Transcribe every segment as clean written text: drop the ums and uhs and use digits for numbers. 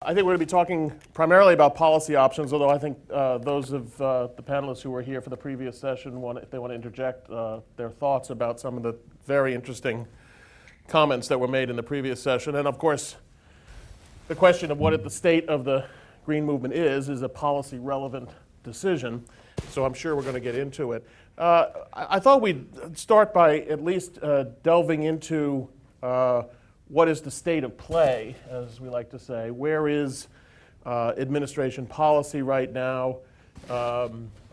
I think we're going to be talking primarily about policy options, although I think those of the panelists who were here for the previous session, if they want to interject their thoughts about some of the very interesting comments that were made in the previous session. And of course, the question of what the state of the Green Movement is a policy relevant decision. So I'm sure we're going to get into it. I thought we'd start by at least delving into what is the state of play, as we like to say. Where is administration policy right now?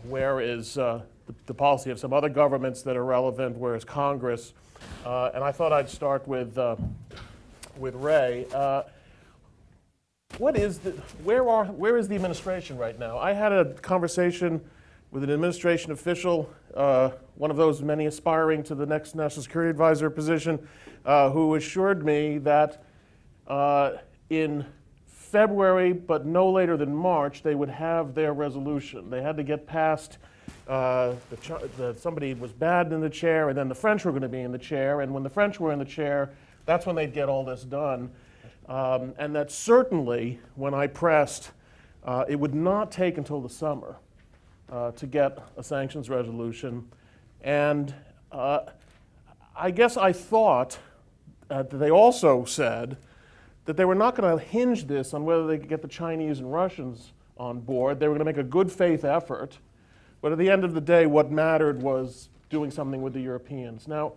Where is the policy of some other governments that are relevant? Where is Congress? And I thought I'd start with Ray. Where is the administration right now? I had a conversation with an administration official, one of those many aspiring to the next National Security Advisor position, who assured me that in February, but no later than March, they would have their resolution. They had to get past somebody was bad in the chair, and then the French were going to be in the chair, and when the French were in the chair, that's when they'd get all this done. And that certainly, when I pressed, it would not take until the summer to get a sanctions resolution. And I guess I thought that they also said that they were not going to hinge this on whether they could get the Chinese and Russians on board. They were going to make a good faith effort. But at the end of the day, what mattered was doing something with the Europeans. Now,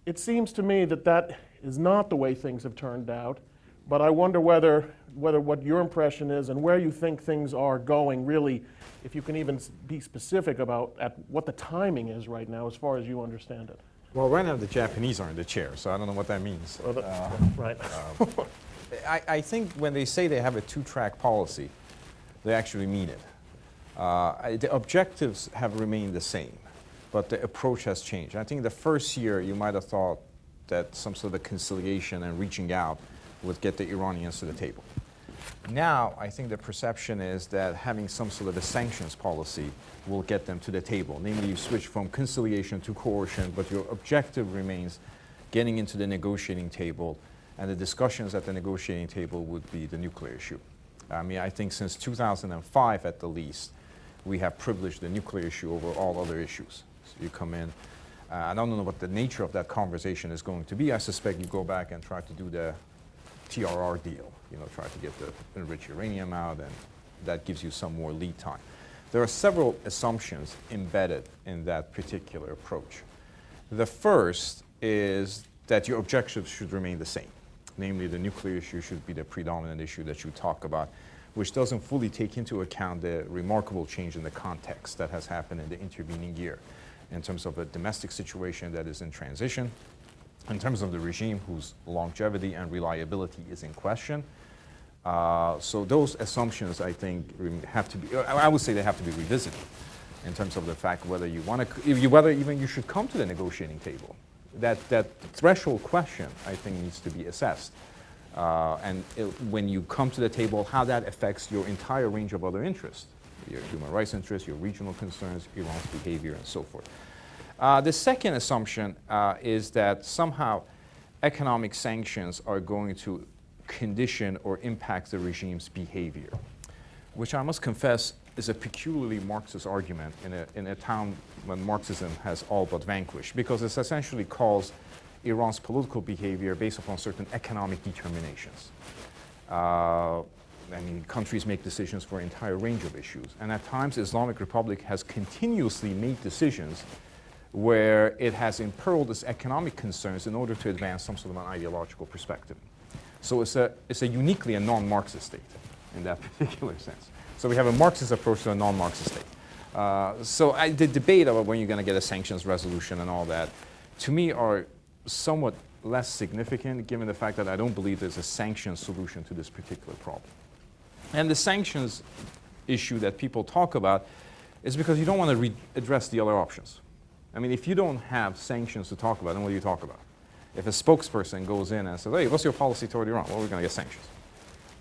it seems to me that that is not the way things have turned out. But I wonder whether what your impression is and where you think things are going, really, if you can even be specific about what the timing is right now as far as you understand it. Well, right now the Japanese are in the chair, so I don't know what that means. Right. I think when they say they have a two-track policy, they actually mean it. The objectives have remained the same, but the approach has changed. I think the first year you might have thought that some sort of conciliation and reaching out would get the Iranians to the table. Now, I think the perception is that having some sort of a sanctions policy will get them to the table. Namely, you switch from conciliation to coercion, but your objective remains getting into the negotiating table, and the discussions at the negotiating table would be the nuclear issue. I mean, I think since 2005 at the least, we have privileged the nuclear issue over all other issues. So you come in, I don't know what the nature of that conversation is going to be. I suspect you go back and try to do the TRR deal, try to get the enriched uranium out, and that gives you some more lead time. There are several assumptions embedded in that particular approach. The first is that your objectives should remain the same. Namely, the nuclear issue should be the predominant issue that you talk about, which doesn't fully take into account the remarkable change in the context that has happened in the intervening year in terms of a domestic situation that is in transition, in terms of the regime whose longevity and reliability is in question. So those assumptions, I think, have to be, I would say they have to be revisited in terms of the fact whether you want to, whether even you should come to the negotiating table. That threshold question, I think, needs to be assessed. When you come to the table, how that affects your entire range of other interests, your human rights interests, your regional concerns, Iran's behavior, and so forth. The second assumption is that somehow economic sanctions are going to condition or impact the regime's behavior, which I must confess is a peculiarly Marxist argument in a time when Marxism has all but vanquished, because it essentially calls Iran's political behavior based upon certain economic determinations. I mean, countries make decisions for an entire range of issues, and at times the Islamic Republic has continuously made decisions where it has imperiled its economic concerns in order to advance some sort of an ideological perspective. So it's a uniquely a non-Marxist state in that particular sense. So we have a Marxist approach to a non-Marxist state. The debate about when you're going to get a sanctions resolution and all that, to me, are somewhat less significant, given the fact that I don't believe there's a sanctions solution to this particular problem. And the sanctions issue that people talk about is because you don't want to address the other options. I mean, if you don't have sanctions to talk about, then what do you talk about? If a spokesperson goes in and says, hey, what's your policy toward Iran? Well, we're going to get sanctions.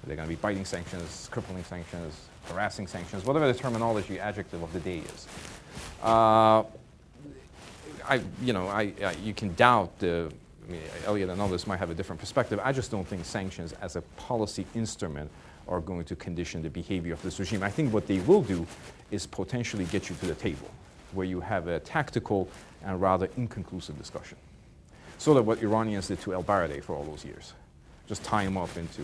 They're going to be biting sanctions, crippling sanctions, harassing sanctions, whatever the terminology, adjective of the day is. You can doubt Elliot and others might have a different perspective. I just don't think sanctions as a policy instrument are going to condition the behavior of this regime. I think what they will do is potentially get you to the table, where you have a tactical and rather inconclusive discussion. Sort of what Iranians did to al-Baradei for all those years. Just tie him up into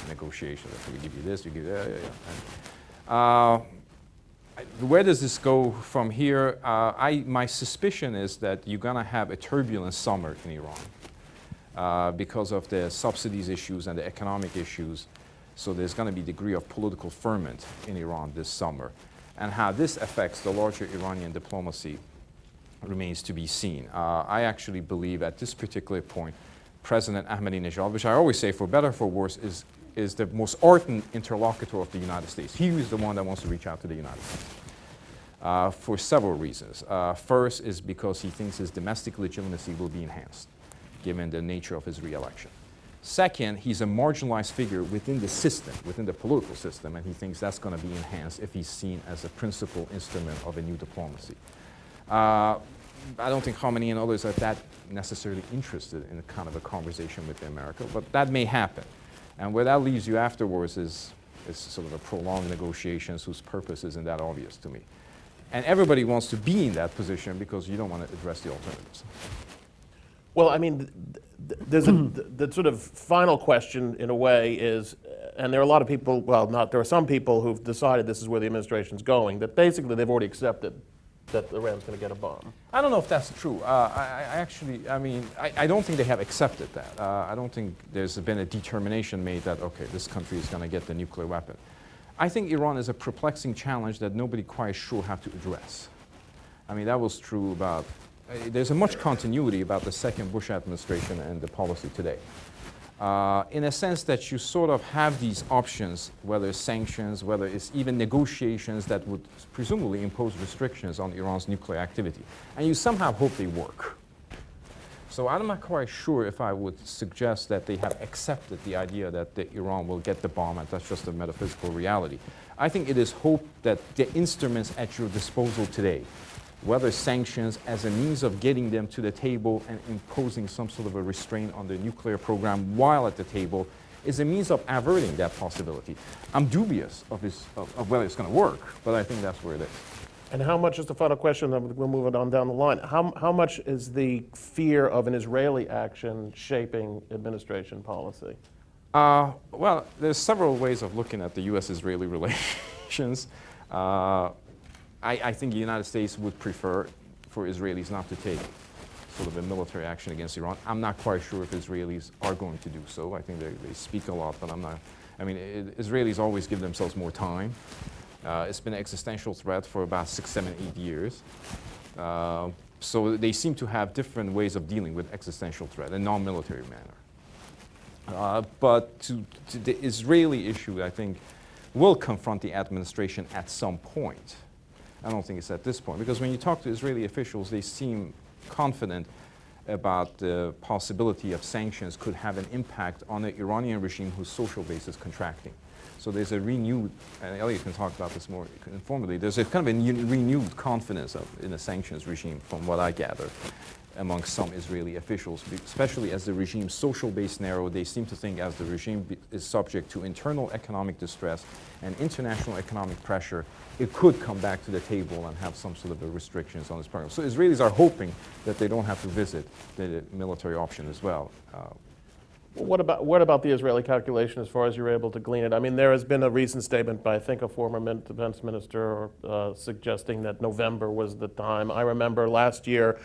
negotiations. We give you this, you give that. Where does this go from here? My suspicion is that you're going to have a turbulent summer in Iran because of the subsidies issues and the economic issues. So there's going to be a degree of political ferment in Iran this summer. And how this affects the larger Iranian diplomacy remains to be seen. I actually believe at this particular point, President Ahmadinejad, which I always say for better or for worse, is the most ardent interlocutor of the United States. He is the one that wants to reach out to the United States for several reasons. First is because he thinks his domestic legitimacy will be enhanced, given the nature of his re-election. Second, he's a marginalized figure within the system, within the political system, and he thinks that's going to be enhanced if he's seen as a principal instrument of a new diplomacy. I don't think Khamenei and others are that necessarily interested in kind of a conversation with America, but that may happen. And where that leaves you afterwards is sort of a prolonged negotiations whose purpose isn't that obvious to me. And everybody wants to be in that position because you don't want to address the alternatives. Well, I mean, there's the sort of final question in a way is, and there are a lot of people, well, there are some people who've decided this is where the administration's going, that basically they've already accepted that Iran's going to get a bomb. I don't know if that's true. I don't think they have accepted that. I don't think there's been a determination made that, okay, this country is going to get the nuclear weapon. I think Iran is a perplexing challenge that nobody quite sure how to address. I mean, that was true about, there's a much continuity about the second Bush administration and the policy today. In a sense that you sort of have these options, whether it's sanctions, whether it's even negotiations that would presumably impose restrictions on Iran's nuclear activity. And you somehow hope they work. So I'm not quite sure if I would suggest that they have accepted the idea that Iran will get the bomb, and that's just a metaphysical reality. I think it is hope that the instruments at your disposal today, whether sanctions as a means of getting them to the table and imposing some sort of a restraint on the nuclear program while at the table, is a means of averting that possibility. I'm dubious of whether it's going to work, but I think that's where it is. And how much, just a final question, then we'll move it on down the line, how much is the fear of an Israeli action shaping administration policy? Well, there's several ways of looking at the U.S.-Israeli relations. I think the United States would prefer for Israelis not to take sort of a military action against Iran. I'm not quite sure if Israelis are going to do so. I think they speak a lot, but I'm not. I mean, Israelis always give themselves more time. It's been an existential threat for about 6, 7, 8 years. So they seem to have different ways of dealing with existential threat, a non-military manner. But to the Israeli issue, I think, will confront the administration at some point. I don't think it's at this point, because when you talk to Israeli officials, they seem confident about the possibility of sanctions could have an impact on the Iranian regime whose social base is contracting. So there's a renewed, and Elliot can talk about this more informally, there's a kind of a renewed confidence in the sanctions regime, from what I gather, among some Israeli officials, especially as the regime's social base narrowed. They seem to think as the regime is subject to internal economic distress and international economic pressure, it could come back to the table and have some sort of restrictions on this program. So Israelis are hoping that they don't have to visit the military option as well. What about the Israeli calculation as far as you're able to glean it? I mean, there has been a recent statement by, I think, a former defense minister suggesting that November was the time. I remember last year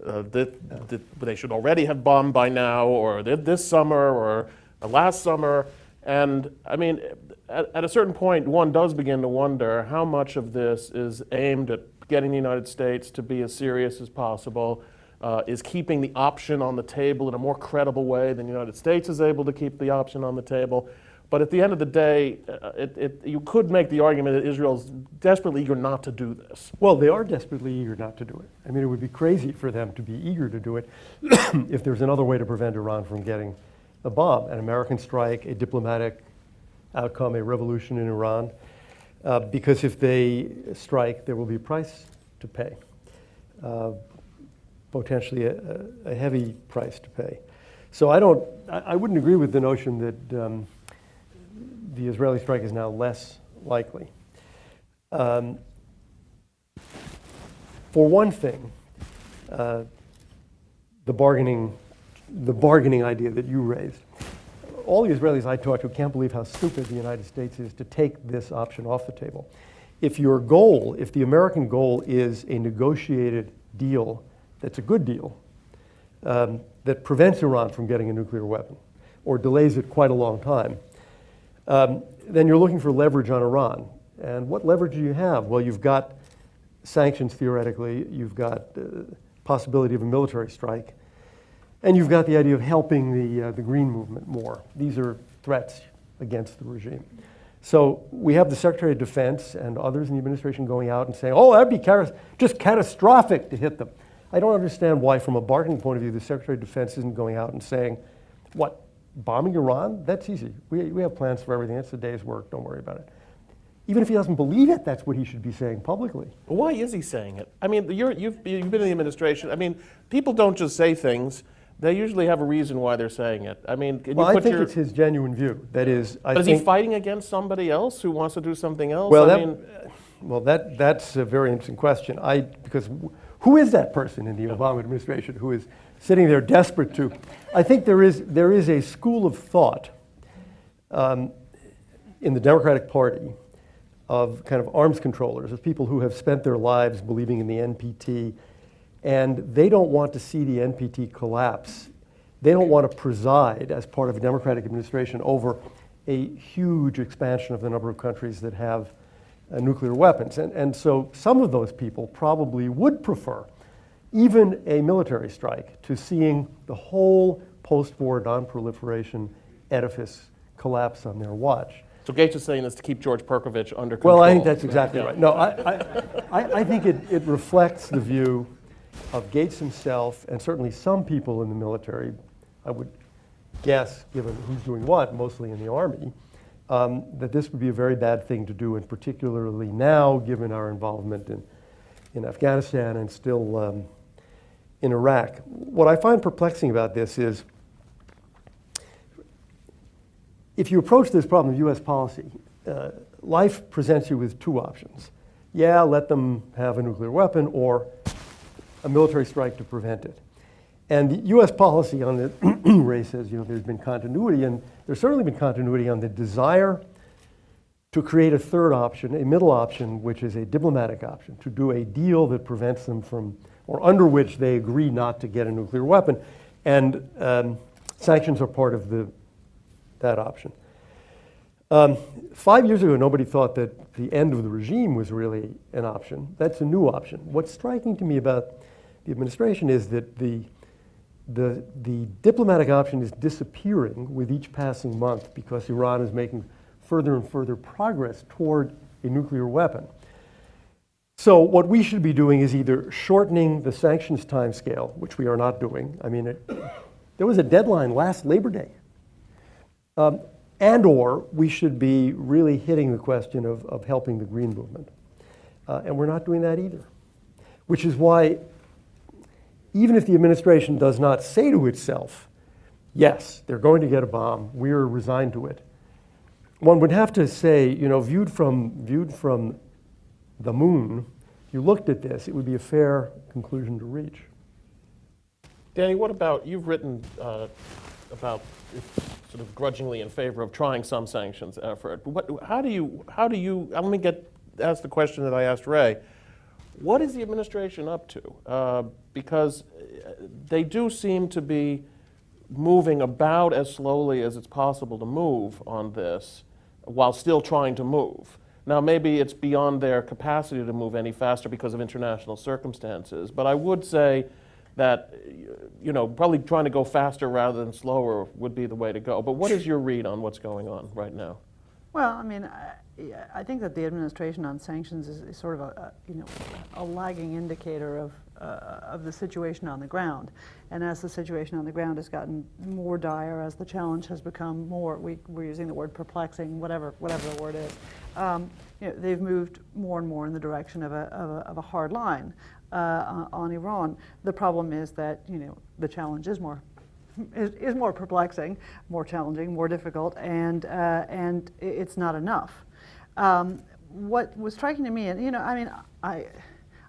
that they should already have bombed by now, or this summer, or last summer. And I mean, at a certain point, one does begin to wonder how much of this is aimed at getting the United States to be as serious as possible, is keeping the option on the table in a more credible way than the United States is able to keep the option on the table. But at the end of the day, you could make the argument that Israel's desperately eager not to do this. Well, they are desperately eager not to do it. I mean, it would be crazy for them to be eager to do it if there's another way to prevent Iran from getting a bomb, an American strike, a diplomatic outcome, a revolution in Iran. Because if they strike, there will be a price to pay, potentially a heavy price to pay. So I wouldn't agree with the notion that the Israeli strike is now less likely. For one thing, the bargaining idea that you raised. All the Israelis I talk to can't believe how stupid the United States is to take this option off the table. If the American goal is a negotiated deal that's a good deal, that prevents Iran from getting a nuclear weapon, or delays it quite a long time, then you're looking for leverage on Iran. And what leverage do you have? Well, you've got sanctions theoretically, you've got the possibility of a military strike, and you've got the idea of helping the Green Movement more. These are threats against the regime. So we have the Secretary of Defense and others in the administration going out and saying, oh, that'd be just catastrophic to hit them. I don't understand why, from a bargaining point of view, the Secretary of Defense isn't going out and saying, what, bombing Iran? That's easy. We have plans for everything. It's a day's work. Don't worry about it. Even if he doesn't believe it, that's what he should be saying publicly. Why is he saying it? I mean, you've been in the administration. I mean, people don't just say things. They usually have a reason why they're saying it. I mean, can you put I think it's his genuine view. That is, is he fighting against somebody else who wants to do something else? Well, that's a very interesting question. Because who is that person in the Obama administration who is sitting there desperate to? I think there is a school of thought in the Democratic Party of kind of arms controllers, of people who have spent their lives believing in the NPT, and they don't want to see the NPT collapse. They don't want to preside as part of a Democratic administration over a huge expansion of the number of countries that have nuclear weapons. And so some of those people probably would prefer even a military strike to seeing the whole post-war non-proliferation edifice collapse on their watch. So Gates is saying this to keep George Perkovich under control. Well, I think that's exactly right. No, I think it reflects the view of Gates himself and certainly some people in the military, I would guess, given who's doing what, mostly in the Army, that this would be a very bad thing to do, and particularly now, given our involvement in Afghanistan and still in Iraq. What I find perplexing about this is, if you approach this problem of U.S. policy, life presents you with two options. Yeah, let them have a nuclear weapon, or a military strike to prevent it. And U.S. policy on the race says, there's been continuity, and there's certainly been continuity on the desire to create a third option, a middle option, which is a diplomatic option, to do a deal that prevents them from, or under which they agree not to get a nuclear weapon. And sanctions are part of that option. 5 years ago, nobody thought that the end of the regime was really an option. That's a new option. What's striking to me about the administration is that the diplomatic option is disappearing with each passing month because Iran is making further and further progress toward a nuclear weapon. So what we should be doing is either shortening the sanctions timescale, which we are not doing. I mean, there was a deadline last Labor Day. And or we should be really hitting the question of helping the Green Movement. And we're not doing that either. Which is why, even if the administration does not say to itself, yes, they're going to get a bomb, we're resigned to it, one would have to say, viewed from the moon, if you looked at this, it would be a fair conclusion to reach. Danny, what about, you've written about sort of grudgingly in favor of trying some sanctions effort. How do you, let me ask the question that I asked Ray. What is the administration up to? Because they do seem to be moving about as slowly as it's possible to move on this while still trying to move. Now, maybe it's beyond their capacity to move any faster because of international circumstances, but I would say that, probably trying to go faster rather than slower would be the way to go. But what is your read on what's going on right now? Well, I mean, I think that the administration on sanctions is sort of a lagging indicator of the situation on the ground. And as the situation on the ground has gotten more dire, as the challenge has become more, we're using the word perplexing, whatever the word is, they've moved more and more in the direction of a hard line on Iran. The problem is that the challenge is more is more perplexing, more challenging, more difficult, and it's not enough. What was striking to me, and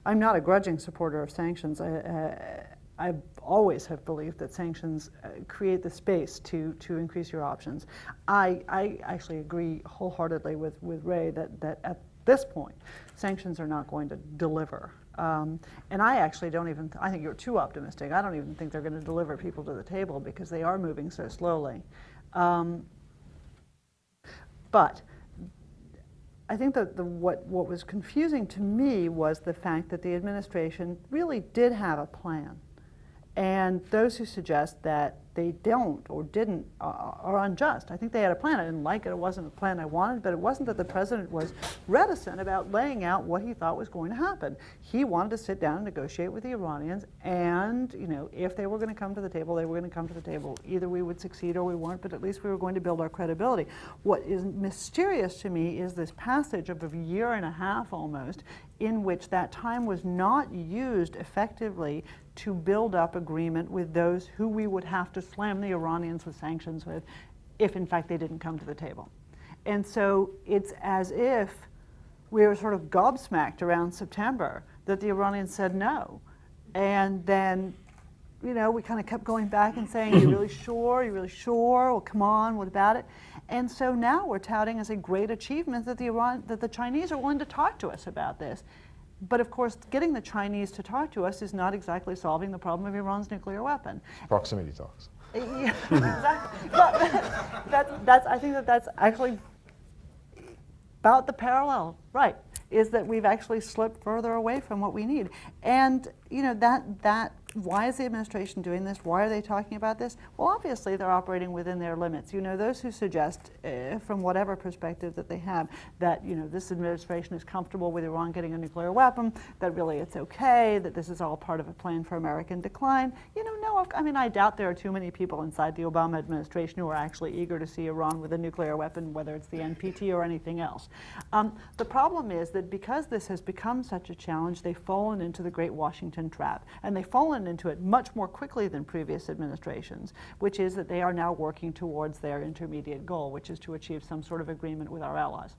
I'm not a grudging supporter of sanctions. I always have believed that sanctions create the space to increase your options. I actually agree wholeheartedly with Ray that at this point, sanctions are not going to deliver. And I actually I think you're too optimistic. I don't even think they're going to deliver people to the table because they are moving so slowly. But I think that what was confusing to me was the fact that the administration really did have a plan. And those who suggest that they don't or didn't are unjust. I think they had a plan. I didn't like it. It wasn't a plan I wanted, but it wasn't that the president was reticent about laying out what he thought was going to happen. He wanted to sit down and negotiate with the Iranians, and if they were going to come to the table, they were going to come to the table. Either we would succeed or we weren't, but at least we were going to build our credibility. What is mysterious to me is this passage of a year and a half almost, in which that time was not used effectively to build up agreement with those who we would have to slam the Iranians with sanctions with if in fact they didn't come to the table. And so it's as if we were sort of gobsmacked around September that the Iranians said no. And then, we kind of kept going back and saying, you really sure? You really sure? Well, come on, what about it? And so now we're touting as a great achievement that the Chinese are willing to talk to us about this. But of course, getting the Chinese to talk to us is not exactly solving the problem of Iran's nuclear weapon. Proximity talks. Yeah, exactly. But I think that's actually about the parallel, right? Is that we've actually slipped further away from what we need. And why is the administration doing this? Why are they talking about this? Well, obviously they're operating within their limits. Those who suggest, from whatever perspective that they have, that this administration is comfortable with Iran getting a nuclear weapon, that really it's okay, that this is all part of a plan for American decline. No, I doubt there are too many people inside the Obama administration who are actually eager to see Iran with a nuclear weapon, whether it's the NPT or anything else. The problem is that because this has become such a challenge, they've fallen into the Great Washington Trap, and they've fallen into it much more quickly than previous administrations, which is that they are now working towards their intermediate goal, which is to achieve some sort of agreement with our allies,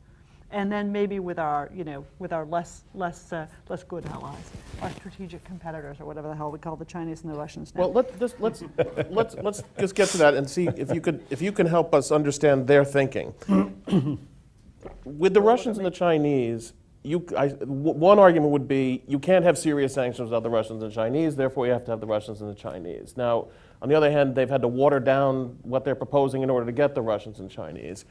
and then maybe with our less good allies, our strategic competitors, or whatever the hell we call the Chinese and the Russians now. Well, let's just get to that and see if you can help us understand their thinking. With the Russians and the Chinese, one argument would be you can't have serious sanctions without the Russians and the Chinese, therefore you have to have the Russians and the Chinese. Now, on the other hand, they've had to water down what they're proposing in order to get the Russians and Chinese.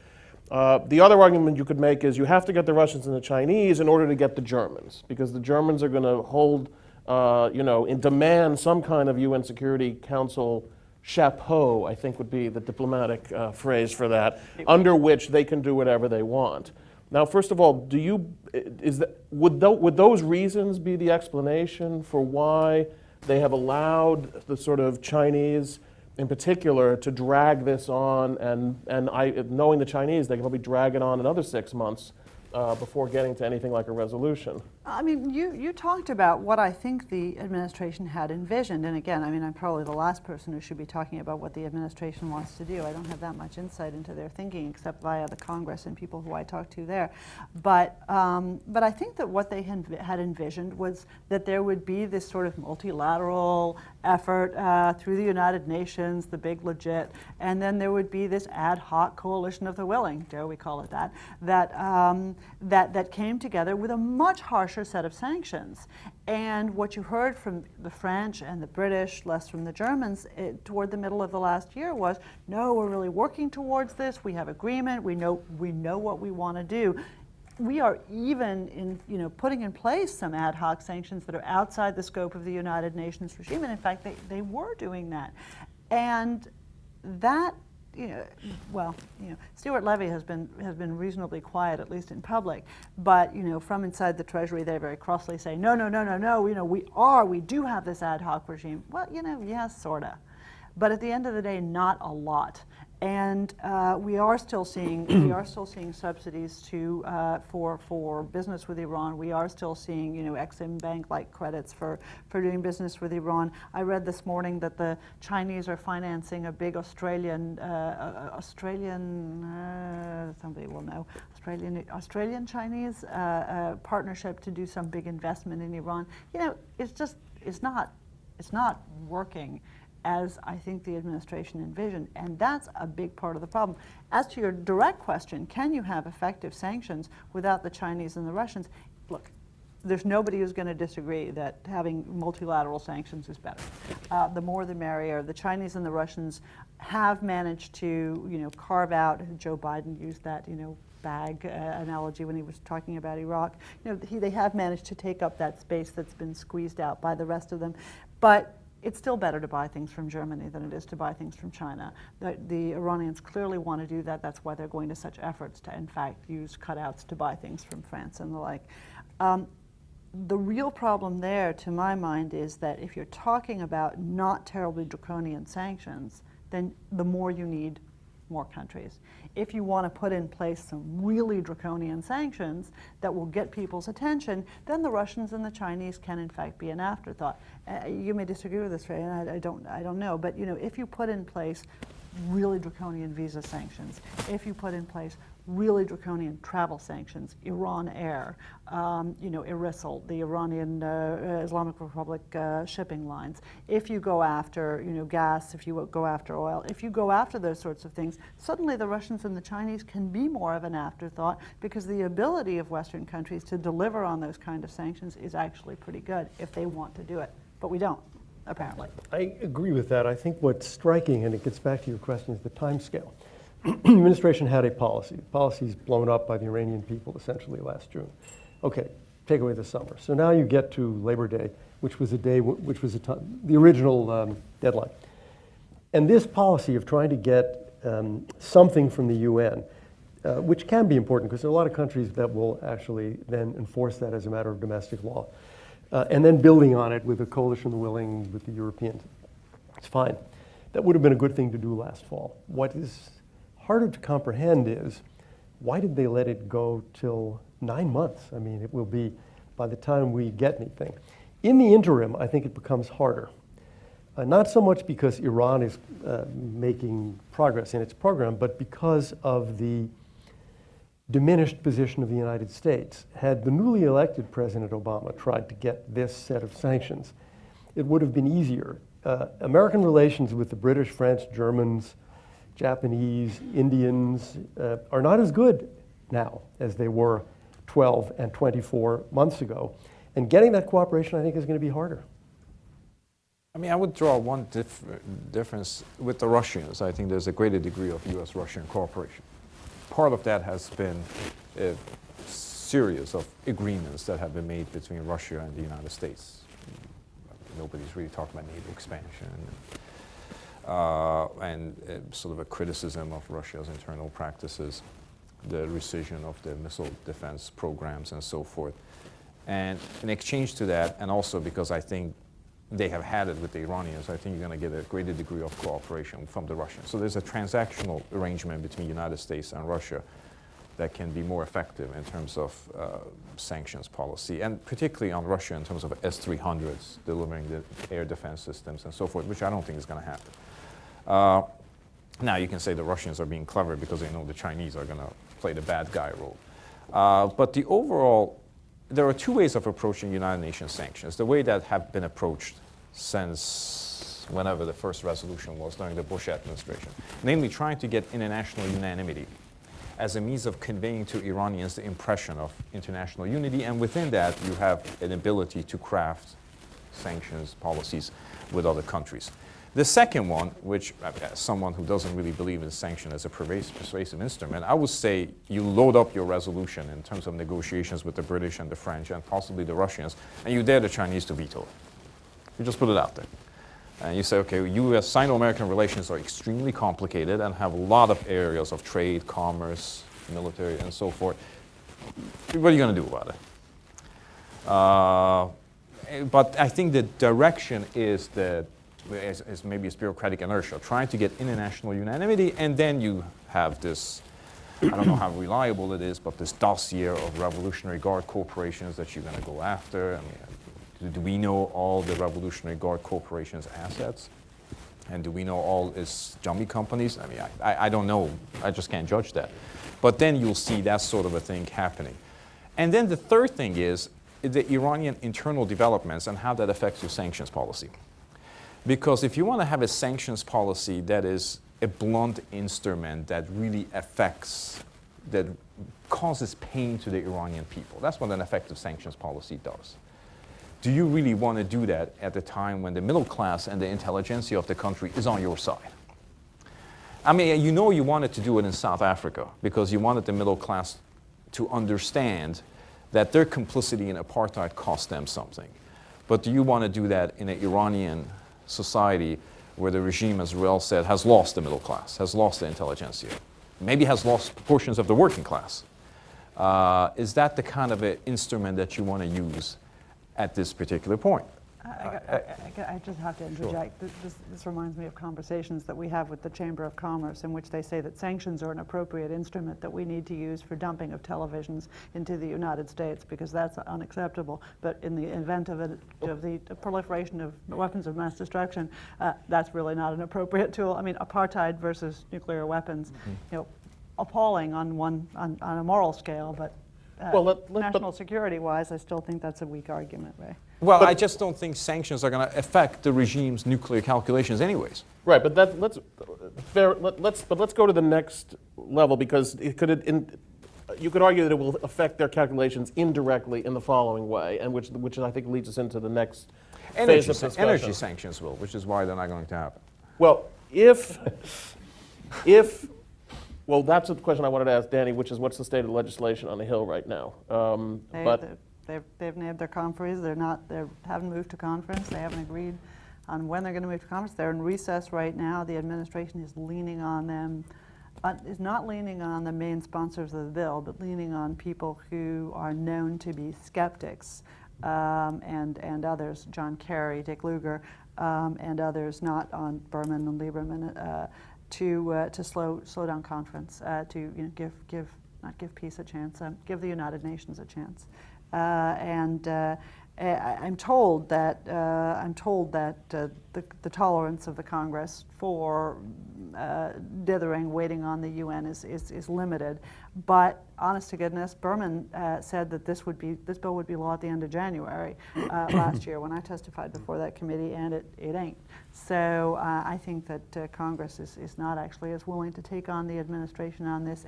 The other argument you could make is you have to get the Russians and the Chinese in order to get the Germans, because the Germans are going to hold, in demand some kind of UN Security Council chapeau, I think would be the diplomatic phrase for that, under which they can do whatever they want. Now, first of all, would those reasons be the explanation for why they have allowed the sort of Chinese, in particular, to drag this on? And knowing the Chinese, they can probably drag it on another 6 months before getting to anything like a resolution. You talked about what I think the administration had envisioned, and again, I'm probably the last person who should be talking about what the administration wants to do. I don't have that much insight into their thinking except via the Congress and people who I talk to there. But I think that what they had envisioned was that there would be this sort of multilateral effort through the United Nations, the big legit, and then there would be this ad hoc coalition of the willing, dare we call it that, that came together with a much harsher set of sanctions. And what you heard from the French and the British, less from the Germans, toward the middle of the last year was, no, we're really working towards this, we have agreement, we know what we want to do. We are even putting in place some ad hoc sanctions that are outside the scope of the United Nations regime, and in fact they were doing that. And that Stuart Levy has been reasonably quiet, at least in public. But from inside the Treasury, they very crossly say, no. We do have this ad hoc regime. Well, yes, sorta. But at the end of the day, not a lot. And we are still seeing subsidies for business with Iran. We are still seeing Exim Bank like credits for doing business with Iran. I read this morning that the Chinese are financing a big Australian somebody will know, Australian Chinese partnership to do some big investment in Iran. It's not working as I think the administration envisioned, and that's a big part of the problem. As to your direct question, can you have effective sanctions without the Chinese and the Russians? Look, there's nobody who's going to disagree that having multilateral sanctions is better. The more the merrier. The Chinese and the Russians have managed to, carve out, Joe Biden used that, bag analogy when he was talking about Iraq. They have managed to take up that space that's been squeezed out by the rest of them. But it's still better to buy things from Germany than it is to buy things from China. The Iranians clearly want to do that. That's why they're going to such efforts to, in fact, use cutouts to buy things from France and the like. The real problem there, to my mind, is that if you're talking about not terribly draconian sanctions, then the more you need more countries. If you want to put in place some really draconian sanctions that will get people's attention, then the Russians and the Chinese can in fact be an afterthought. You may disagree with this, Ray, and I don't know, but if you put in place really draconian visa sanctions, if you put in place really draconian travel sanctions, Iran Air, Irisl, the Iranian Islamic Republic shipping lines. If you go after, gas, if you go after oil, if you go after those sorts of things, suddenly the Russians and the Chinese can be more of an afterthought because the ability of Western countries to deliver on those kind of sanctions is actually pretty good if they want to do it. But we don't, apparently. I agree with that. I think what's striking, and it gets back to your question, is the time scale. The administration had a policy. The policy's blown up by the Iranian people essentially last June. Okay, take away the summer. So now you get to Labor Day, which was the original deadline. And this policy of trying to get something from the UN, which can be important because there are a lot of countries that will actually then enforce that as a matter of domestic law, and then building on it with a coalition of the willing with the Europeans. It's fine. That would have been a good thing to do last fall. What is harder to comprehend is, why did they let it go till 9 months? I mean, it will be by the time we get anything. In the interim, I think it becomes harder. Not so much because Iran is making progress in its program, but because of the diminished position of the United States. Had the newly elected President Obama tried to get this set of sanctions, it would have been easier. American relations with the British, French, Germans, Japanese, Indians are not as good now as they were 12 and 24 months ago. And getting that cooperation, I think, is going to be harder. I mean, I would draw one difference with the Russians. I think there's a greater degree of U.S.-Russian cooperation. Part of that has been a series of agreements that have been made between Russia and the United States. Nobody's really talking about naval expansion. And sort of a criticism of Russia's internal practices, the rescission of the missile defense programs and so forth. And in exchange to that, and also because I think they have had it with the Iranians, I think you're going to get a greater degree of cooperation from the Russians. So there's a transactional arrangement between the United States and Russia that can be more effective in terms of sanctions policy, and particularly on Russia in terms of S-300s, delivering the air defense systems and so forth, which I don't think is going to happen. Now you can say the Russians are being clever because they know the Chinese are going to play the bad guy role. But the overall, there are two ways of approaching United Nations sanctions. The way that have been approached since whenever the first resolution was during the Bush administration, namely trying to get international unanimity as a means of conveying to Iranians the impression of international unity, and within that you have an ability to craft sanctions policies with other countries. The second one, which as someone who doesn't really believe in sanction as a persuasive instrument, I would say you load up your resolution in terms of negotiations with the British and the French and possibly the Russians, and you dare the Chinese to veto it. You just put it out there. And you say, okay, U.S. Sino-American relations are extremely complicated and have a lot of areas of trade, commerce, military, and so forth. What are you going to do about it? But I think the direction is that as maybe it's bureaucratic inertia, trying to get international unanimity, and then you have this, I don't know how reliable it is, but this dossier of Revolutionary Guard corporations that you're going to go after. I mean, do we know all the Revolutionary Guard corporations' assets? And do we know all its Jummy companies? I mean, I don't know. I just can't judge that. But then you'll see that sort of a thing happening. And then the third thing is the Iranian internal developments and how that affects your sanctions policy. Because if you want to have a sanctions policy that is a blunt instrument that really affects, that causes pain to the Iranian people, that's what an effective sanctions policy does. Do you really want to do that at the time when the middle class and the intelligentsia of the country is on your side? I mean, you know you wanted to do it in South Africa because you wanted the middle class to understand that their complicity in apartheid cost them something. But do you want to do that in an Iranian society where the regime, as Rael said, has lost the middle class, has lost the intelligentsia, maybe has lost portions of the working class? Is that the kind of an instrument that you want to use at this particular point? I just have to interject. Sure. This reminds me of conversations that we have with the Chamber of Commerce in which they say that sanctions are an appropriate instrument that we need to use for dumping of televisions into the United States because that's unacceptable. But in the event of the proliferation of weapons of mass destruction, that's really not an appropriate tool. I mean, apartheid versus nuclear weapons, you know, appalling on a moral scale, but national security-wise, I still think that's a weak argument, Ray. Well, I just don't think sanctions are going to affect the regime's nuclear calculations anyways. Right, but let's go to the next level because you could argue that it will affect their calculations indirectly in the following way, and which I think leads us into the next phase of discussion. Energy sanctions will, which is why they're not going to happen. Well, well, that's the question I wanted to ask Danny, which is what's the state of the legislation on the Hill right now? They've named their conferees. They haven't moved to conference. They haven't agreed on when they're going to move to conference. They're in recess right now. The administration is leaning on them, is not leaning on the main sponsors of the bill, but leaning on people who are known to be skeptics and others, John Kerry, Dick Lugar, and others, not on Berman and Lieberman, to slow down conference, to not give peace a chance, give the United Nations a chance. I'm told that the tolerance of the Congress for dithering, waiting on the UN is limited. But honest to goodness, Berman said that this bill would be law at the end of January last year when I testified before that committee, and it ain't. So I think that Congress is not actually as willing to take on the administration on this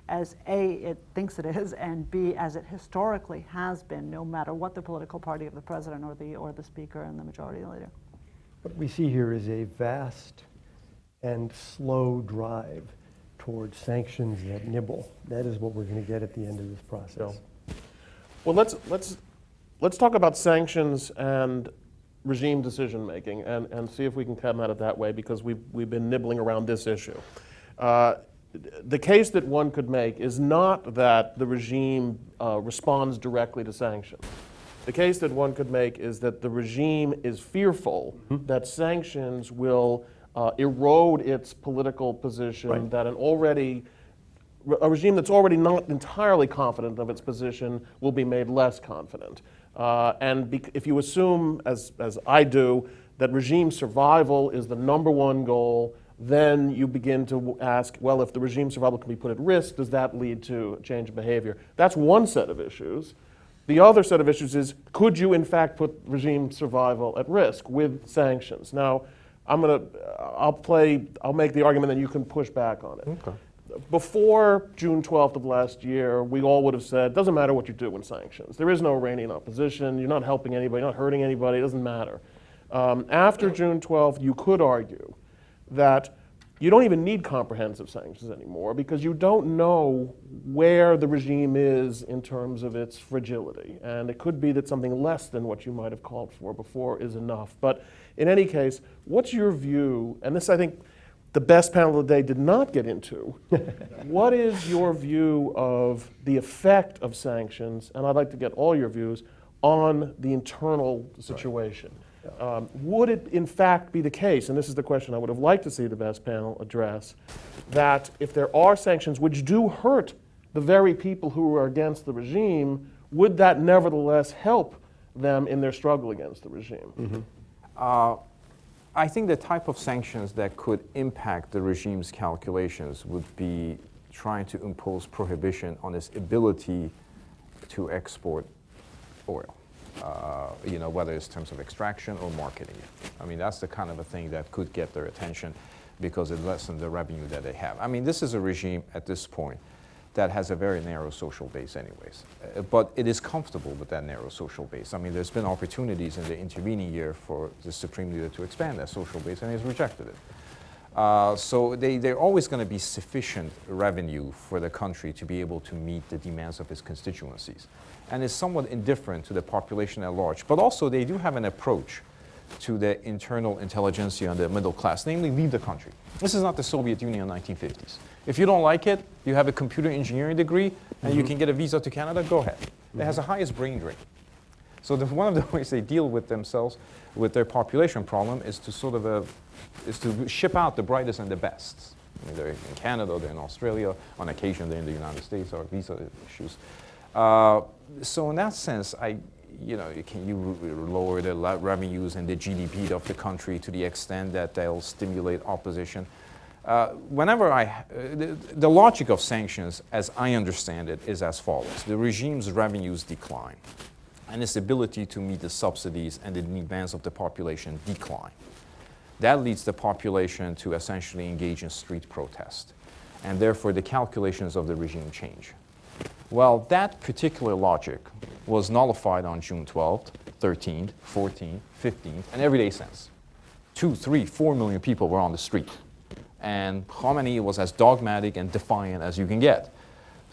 as A, it thinks it is, and B, as it historically has been, no matter what the political party of the president or the speaker and the majority leader. What we see here is a vast and slow drive towards sanctions that nibble. That is what we're going to get at the end of this process. Well, let's talk about sanctions and regime decision making and see if we can come at it that way, because we've been nibbling around this issue. The case that one could make is not that the regime responds directly to sanctions. The case that one could make is that the regime is fearful that sanctions will erode its political position, right. That a regime that's already not entirely confident of its position will be made less confident. If you assume, as I do, that regime survival is the #1 goal, then you begin to ask, well, if the regime survival can be put at risk, does that lead to a change of behavior? That's one set of issues. The other set of issues is, could you in fact put regime survival at risk with sanctions? Now, I'll make the argument, and you can push back on it. Okay. Before June 12th of last year, we all would have said, doesn't matter what you do in sanctions. There is no Iranian opposition. You're not helping anybody, you're not hurting anybody. It doesn't matter. After June 12th, you could argue that you don't even need comprehensive sanctions anymore because you don't know where the regime is in terms of its fragility. And it could be that something less than what you might have called for before is enough. But in any case, what's your view, and this I think the best panel of the day did not get into, what is your view of the effect of sanctions, and I'd like to get all your views, on the internal situation? Would it in fact be the case, and this is the question I would have liked to see the best panel address, that if there are sanctions which do hurt the very people who are against the regime, would that nevertheless help them in their struggle against the regime? I think the type of sanctions that could impact the regime's calculations would be trying to impose prohibition on its ability to export oil, whether it's in terms of extraction or marketing it. I mean, that's the kind of a thing that could get their attention because it lessens the revenue that they have. I mean, this is a regime at this point that has a very narrow social base anyways. But it is comfortable with that narrow social base. I mean, there's been opportunities in the intervening year for the Supreme Leader to expand that social base, and he's rejected it. So they're always going to be sufficient revenue for the country to be able to meet the demands of its constituencies. And is somewhat indifferent to the population at large. But also they do have an approach to the internal intelligentsia and the middle class, namely leave the country. This is not the Soviet Union in the 1950s. If you don't like it, you have a computer engineering degree, and you can get a visa to Canada, go ahead. It has the highest brain drain. So one of the ways they deal with themselves, with their population problem, is to sort of is to ship out the brightest and the best. I mean, they're in Canada, they're in Australia, on occasion they're in the United States, or visa issues. So in that sense, can you lower the revenues and the GDP of the country to the extent that they'll stimulate opposition? The logic of sanctions, as I understand it, is as follows. The regime's revenues decline, and its ability to meet the subsidies and the demands of the population decline. That leads the population to essentially engage in street protest, and therefore the calculations of the regime change. Well, that particular logic was nullified on June 12th, 13th, 14th, 15th, and every day since. 2, 3, 4 million people were on the street. And Khomeini was as dogmatic and defiant as you can get.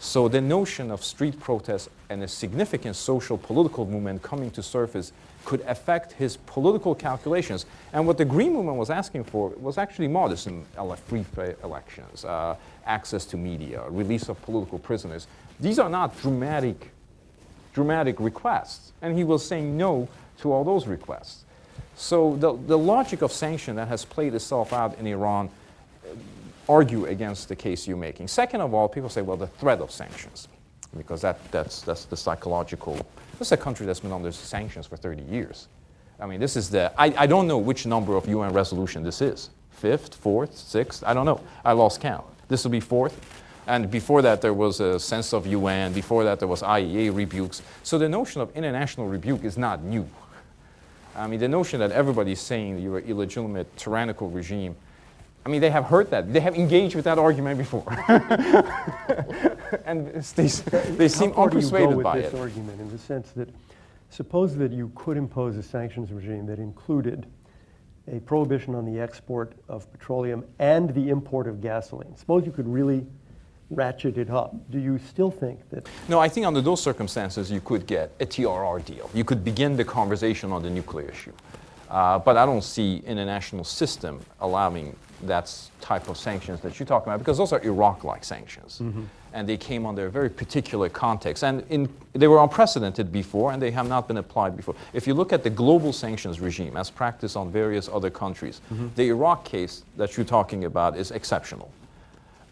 So the notion of street protest and a significant social political movement coming to surface could affect his political calculations. And what the Green Movement was asking for was actually modest: free elections, access to media, release of political prisoners. These are not dramatic requests. And he was saying no to all those requests. So the logic of sanction that has played itself out in Iran argue against the case you're making. Second of all, people say, well, the threat of sanctions, because that's the psychological. This is a country that's been under sanctions for 30 years. I mean, this is I don't know which number of UN resolution this is. 5th, 4th, 6th, I don't know. I lost count. This will be 4th. And before that, there was a sense of UN. Before that, there was IEA rebukes. So the notion of international rebuke is not new. I mean, the notion that everybody's saying you're an illegitimate, tyrannical regime, I mean, they have heard that. They have engaged with that argument before. And they seem unpersuaded by it. How far do you go with this argument, in the sense that suppose that you could impose a sanctions regime that included a prohibition on the export of petroleum and the import of gasoline. Suppose you could really ratchet it up. Do you still think that? No, I think under those circumstances you could get a TRR deal. You could begin the conversation on the nuclear issue. But I don't see international system allowing that type of sanctions that you're talking about, because those are Iraq-like sanctions. Mm-hmm. And they came under a very particular context. And they were unprecedented before, and they have not been applied before. If you look at the global sanctions regime as practiced on various other countries, mm-hmm. the Iraq case that you're talking about is exceptional.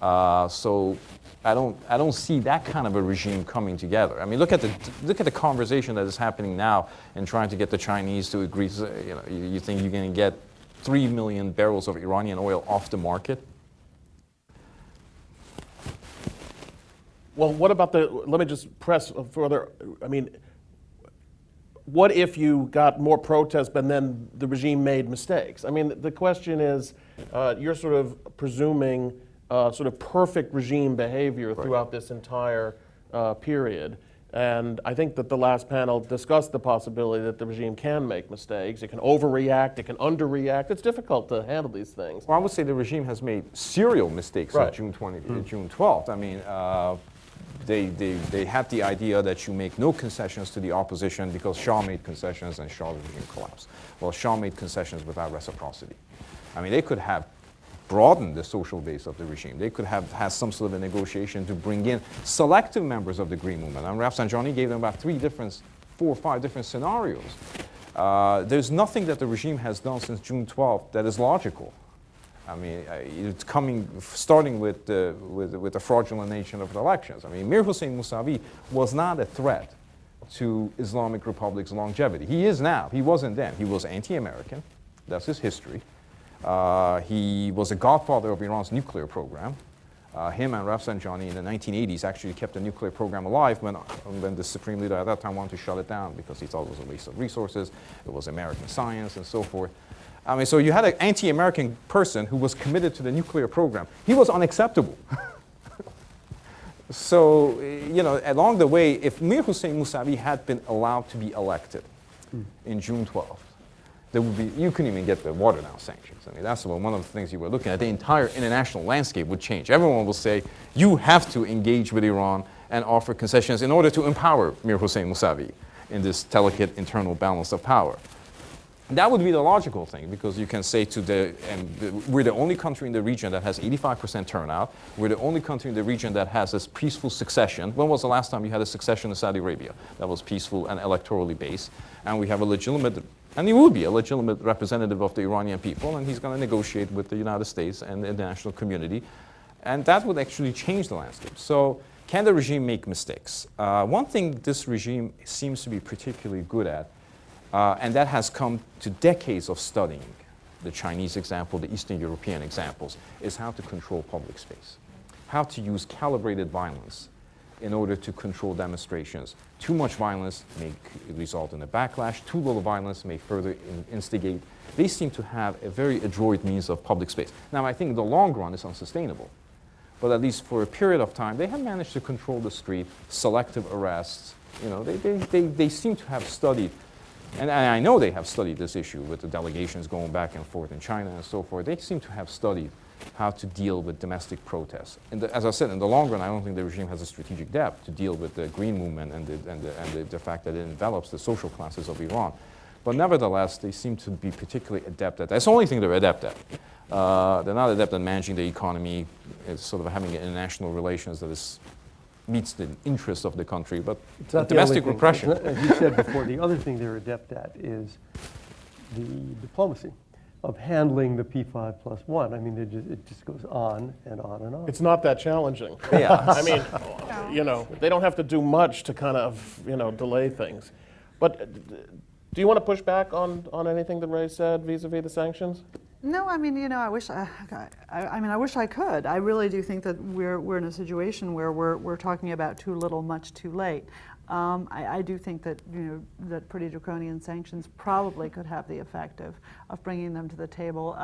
So I don't see that kind of a regime coming together. I mean, look at the conversation that is happening now in trying to get the Chinese to agree. You think you're going to get 3 million barrels of Iranian oil off the market? Well, what about let me just press further. I mean, what if you got more protests, but then the regime made mistakes? I mean, the question is, you're sort of presuming sort of perfect regime behavior throughout this entire period. And I think that the last panel discussed the possibility that the regime can make mistakes. It can overreact, it can underreact. It's difficult to handle these things. Well, I would say the regime has made serial mistakes on June 12th. I mean, they had the idea that you make no concessions to the opposition because Shah made concessions and Shah's regime collapsed. Well, Shah made concessions without reciprocity. I mean, they could have broadened the social base of the regime. They could have had some sort of a negotiation to bring in selective members of the Green Movement. And Rafsanjani gave them about 4 or 5 different scenarios. There's nothing that the regime has done since June 12th that is logical. I mean, it's starting with the fraudulent nature of the elections. I mean, Mir Hossein Mousavi was not a threat to Islamic Republic's longevity. He is now. He wasn't then. He was anti-American. That's his history. He was a godfather of Iran's nuclear program. Him and Rafsanjani in the 1980s actually kept the nuclear program alive when the supreme leader at that time wanted to shut it down because he thought it was a waste of resources. It was American science and so forth. I mean, so you had an anti-American person who was committed to the nuclear program. He was unacceptable. So, you know, along the way, if Mir Hossein Mousavi had been allowed to be elected in June 12th, there would be, you couldn't even get the water now sanctions. I mean, that's one of the things you were looking at. The entire international landscape would change. Everyone will say, you have to engage with Iran and offer concessions in order to empower Mir Hossein Mousavi in this delicate internal balance of power. That would be the logical thing, because you can say we're the only country in the region that has 85% turnout. We're the only country in the region that has this peaceful succession. When was the last time you had a succession in Saudi Arabia that was peaceful and electorally based? And we have a legitimate, and he will be a legitimate representative of the Iranian people, and he's going to negotiate with the United States and the international community. And that would actually change the landscape. So can the regime make mistakes? One thing this regime seems to be particularly good at, and that has come to decades of studying the Chinese example, the Eastern European examples, is how to control public space, how to use calibrated violence in order to control demonstrations. Too much violence may result in a backlash, too little violence may further instigate. They seem to have a very adroit means of public space. Now, I think in the long run it's unsustainable, but at least for a period of time, they have managed to control the street, selective arrests. You know, they seem to have studied. And I know they have studied this issue with the delegations going back and forth in China and so forth. They seem to have studied how to deal with domestic protests. As I said, in the long run, I don't think the regime has a strategic depth to deal with the Green Movement and the fact that it envelops the social classes of Iran. But nevertheless, they seem to be particularly adept at that. That's the only thing they're adept at. They're not adept at managing the economy, it's sort of having international relations that meets the interests of the country, but domestic repression. As you said before, the other thing they're adept at is the diplomacy of handling the P5+1. I mean, it just goes on and on and on. It's not that challenging. Yeah. I mean, you know, they don't have to do much to kind of, you know, delay things. But do you want to push back on anything that Ray said vis-a-vis the sanctions? No, I mean, you know, I wish I wish I could. I really do think that we're in a situation where we're talking about too little, much too late. I do think that, you know, that pretty draconian sanctions probably could have the effect of bringing them to the table.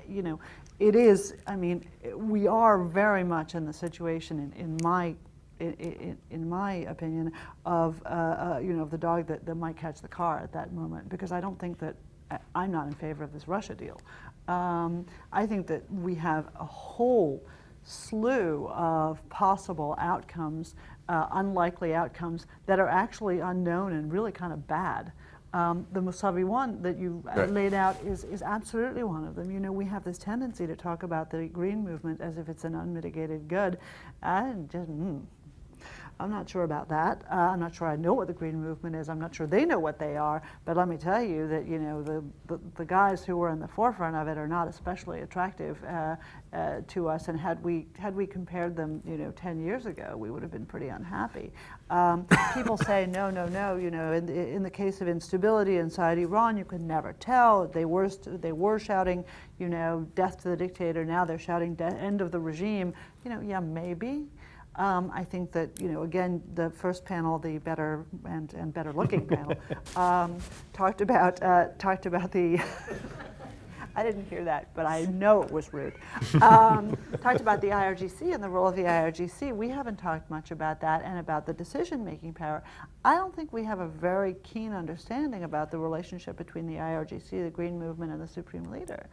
You know, it is. I mean, we are very much in the situation, in my opinion, of you know, the dog that might catch the car at that moment, because I don't think that. I'm not in favor of this Russia deal. I think that we have a whole slew of possible outcomes, unlikely outcomes, that are actually unknown and really kind of bad. The Mousavi one that you laid out is absolutely one of them. You know, we have this tendency to talk about the Green Movement as if it's an unmitigated good. I'm not sure about that. I'm not sure I know what the Green Movement is. I'm not sure they know what they are. But let me tell you that, you know, the guys who were in the forefront of it are not especially attractive to us. And had we compared them, you know, 10 years ago, we would have been pretty unhappy. People say no. You know, in the case of instability inside Iran, you could never tell. They were shouting, you know, death to the dictator. Now they're shouting end of the regime. You know, yeah, maybe. I think that, you know, again, the first panel, the better and better looking panel, talked about the. I didn't hear that, but I know it was rude. Talked about the IRGC and the role of the IRGC. We haven't talked much about that and about the decision-making power. I don't think we have a very keen understanding about the relationship between the IRGC, the Green Movement, and the Supreme Leader.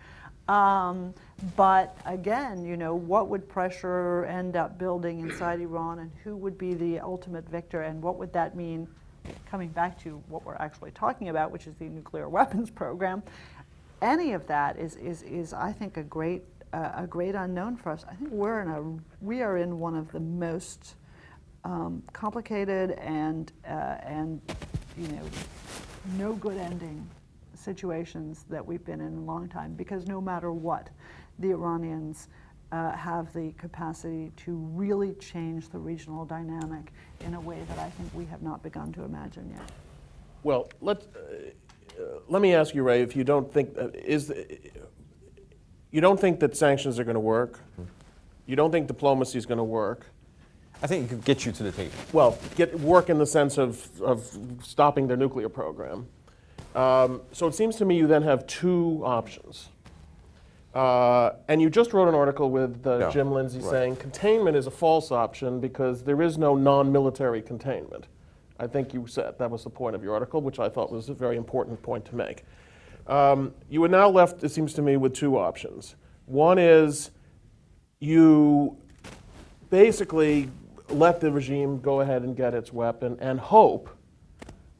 But again, you know, what would pressure end up building inside Iran, and who would be the ultimate victor, and what would that mean, coming back to what we're actually talking about, which is the nuclear weapons program? Any of that is I think a great unknown for us. I think we are in one of the most complicated and you know, no good ending situations that we've been in a long time, because no matter what, the Iranians have the capacity to really change the regional dynamic in a way that I think we have not begun to imagine yet. Well, let me ask you, Ray, if you don't think you don't think that sanctions are going to work, you don't think diplomacy is going to work. I think it could get you to the table. Well, work in the sense of stopping their nuclear program. So it seems to me you then have two options. And you just wrote an article with Jim Lindsay saying containment is a false option because there is no non-military containment. I think you said that was the point of your article, which I thought was a very important point to make. You are now left, it seems to me, with two options. One is you basically let the regime go ahead and get its weapon and hope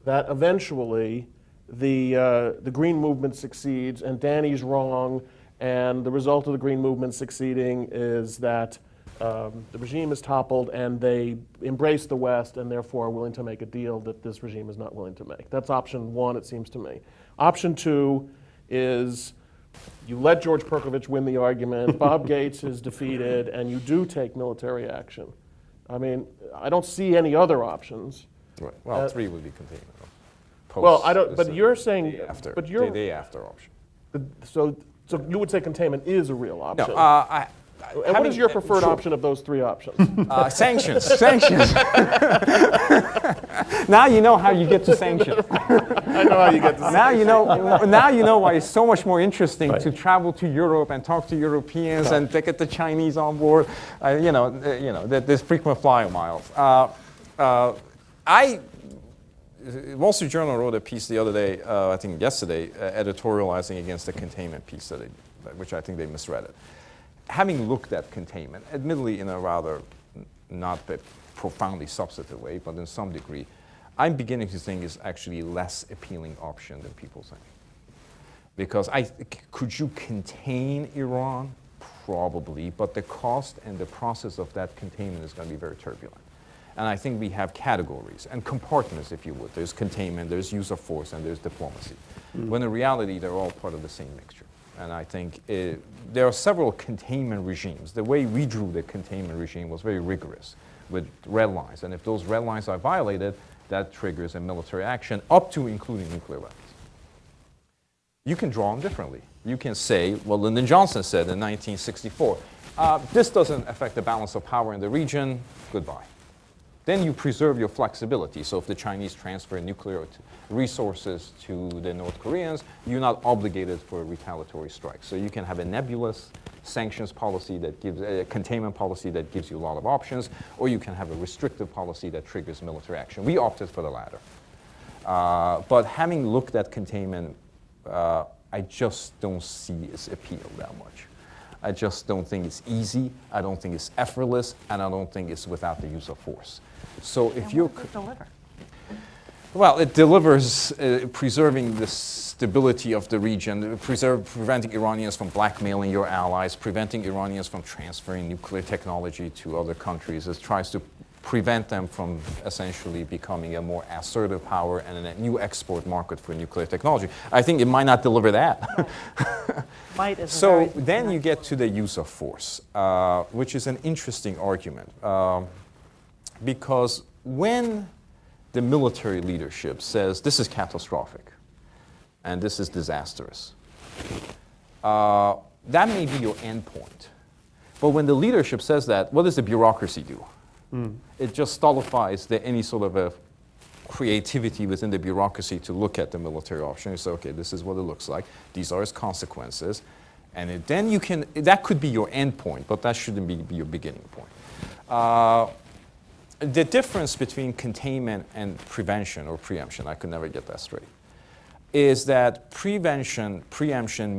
that eventually the Green Movement succeeds and Danny's wrong, and the result of the Green Movement succeeding is that the regime is toppled and they embrace the West and therefore are willing to make a deal that this regime is not willing to make. That's option one, it seems to me. Option two is you let George Perkovich win the argument, Bob Gates is defeated, and you do take military action. I mean, I don't see any other options. Right. Well, three would be containment. Well, I don't. But you're saying. Day after, but you're. day after option. So you would say containment is a real option. No. And what is your preferred option of those three options? Sanctions. Sanctions. Now you know how you get to sanctions. I know how you get to sanctions. Now you know why it's so much more interesting to travel to Europe and talk to Europeans and to get the Chinese on board. There's frequent flyer miles. Wall Street Journal wrote a piece the other day, I think yesterday, editorializing against the containment piece, which I think they misread it. Having looked at containment, admittedly in a rather not a profoundly substantive way, but in some degree, I'm beginning to think it's actually a less appealing option than people think. Because could you contain Iran? Probably, but the cost and the process of that containment is going to be very turbulent. And I think we have categories and compartments, if you would. There's containment, there's use of force, and there's diplomacy. When in reality, they're all part of the same mixture. And I think there are several containment regimes. The way we drew the containment regime was very rigorous with red lines. And if those red lines are violated, that triggers a military action up to including nuclear weapons. You can draw them differently. You can say, well, Lyndon Johnson said in 1964, this doesn't affect the balance of power in the region, goodbye. Then you preserve your flexibility. So if the Chinese transfer nuclear resources to the North Koreans, you're not obligated for a retaliatory strike. So you can have a nebulous sanctions policy that gives a containment policy that gives you a lot of options, or you can have a restrictive policy that triggers military action. We opted for the latter. But having looked at containment, I just don't see its appeal that much. I just don't think it's easy, I don't think it's effortless, and I don't think it's without the use of force. So if you deliver? Well, it delivers preserving the stability of the region, preventing Iranians from blackmailing your allies, preventing Iranians from transferring nuclear technology to other countries. It tries to prevent them from essentially becoming a more assertive power and a new export market for nuclear technology. I think it might not deliver that. So then you get to the use of force, which is an interesting argument. Because when the military leadership says this is catastrophic and this is disastrous, that may be your end point. But when the leadership says that, what does the bureaucracy do? It just stultifies any sort of a creativity within the bureaucracy to look at the military option. You say, okay, this is what it looks like. These are its consequences. And then you can, that could be your end point, but that shouldn't be your beginning point. The difference between containment and prevention or preemption, I could never get that straight, is that preemption